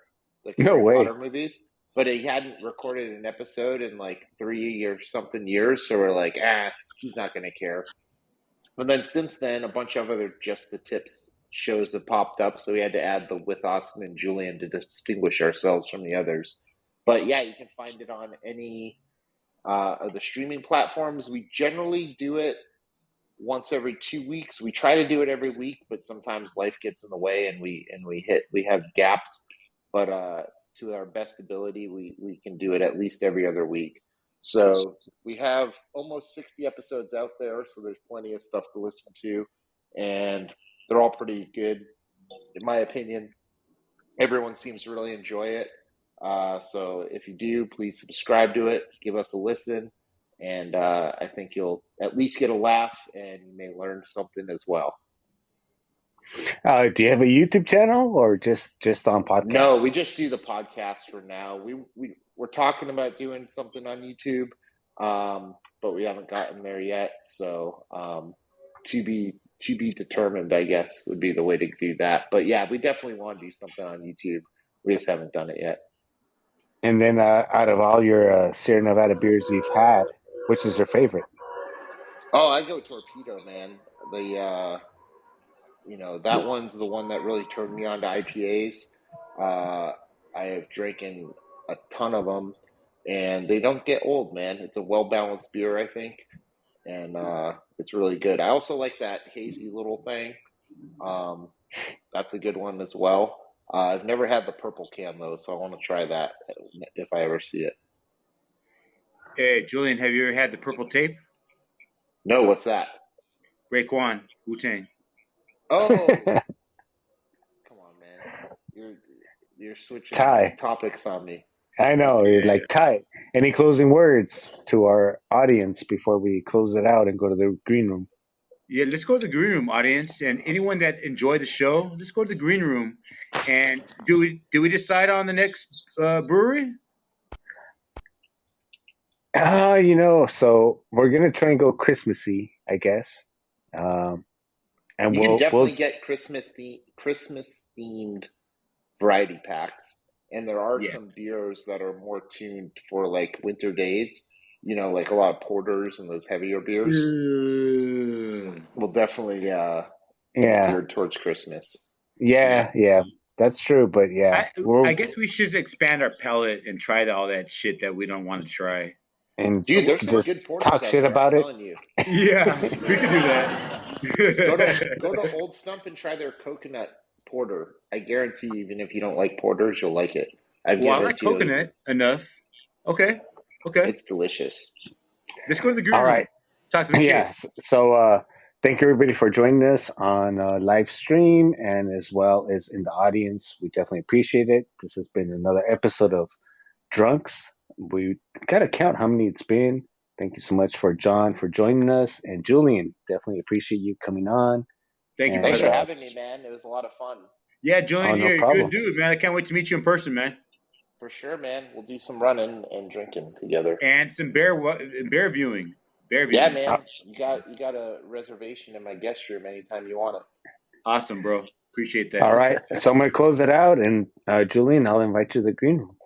like No Harry way. Potter movies, but he hadn't recorded an episode in like 3 or something years. So we're like, he's not going to care. But then since then, a bunch of other Just the Tips shows have popped up. So we had to add the with Austin and Julian to distinguish ourselves from the others. But yeah, you can find it on any of the streaming platforms. We generally do it once every 2 weeks. We try to do it every week, but sometimes life gets in the way and we have gaps. But to our best ability, we can do it at least every other week. So we have almost 60 episodes out there, so there's plenty of stuff to listen to, and they're all pretty good, in my opinion. Everyone seems to really enjoy it. So if you do, please subscribe to it, give us a listen, and I think you'll at least get a laugh and you may learn something as well. Do you have a YouTube channel or just on podcast? No, we just do the podcast for now. We're talking about doing something on YouTube, but we haven't gotten there yet. So to be determined, I guess, would be the way to do that. But yeah, we definitely want to do something on YouTube. We just haven't done it yet. And then out of all your Sierra Nevada beers you've had, which is your favorite? Oh, I go Torpedo, man. That one's the one that really turned me on to IPAs. I have drinking a ton of them, and they don't get old, man. It's a well balanced beer, I think, and it's really good. I also like that hazy little thing. Um, that's a good one as well. I've never had the purple can though, so I want to try that if I ever see it. Hey, Julian, have you ever had the purple tape? No, what's that? Raekwon, Wu-Tang. Oh, come on, man. You're switching Ty. topics on me. I know. You're like, Ty, any closing words to our audience before we close it out and go to the green room? Yeah, let's go to the green room, audience, and anyone that enjoyed the show, let's go to the green room. And do we decide on the next brewery? So we're gonna try and go Christmassy, I guess. And You can we'll definitely get Christmas themed variety packs, and there are Yeah. some beers that are more tuned for like winter days. Like a lot of porters and those heavier beers will definitely be yeah, geared towards Christmas. yeah, that's true. But yeah, I guess we should expand our palate and try all that shit that we don't want to try. and Dude, there's some just good porters talk out shit there. I'm about it. telling you. Yeah, we can do that. Go to Old Stump and try their coconut porter. I guarantee, even if you don't like porters, you'll like it. I've Well, I given like it to you. coconut enough. Okay. It's delicious. Let's go to the green All room. right. Talk some shit. Yeah. So thank you everybody for joining us on live stream and as well as in the audience. We definitely appreciate it. This has been another episode of Drunks. We gotta count how many it's been. Thank you so much for John for joining us and Julian. Definitely appreciate you coming on. Thank you, Thanks brother. for having me, man. It was a lot of fun. Yeah, Julian, no you're a problem. good dude, man. I can't wait to meet you in person, man. For sure, man. We'll do some running and drinking together. And some bear viewing. Bear viewing. Yeah, man. You got a reservation in my guest room anytime you want it. Awesome, bro. Appreciate that. All right. So I'm gonna close it out and Julian, I'll invite you to the green room.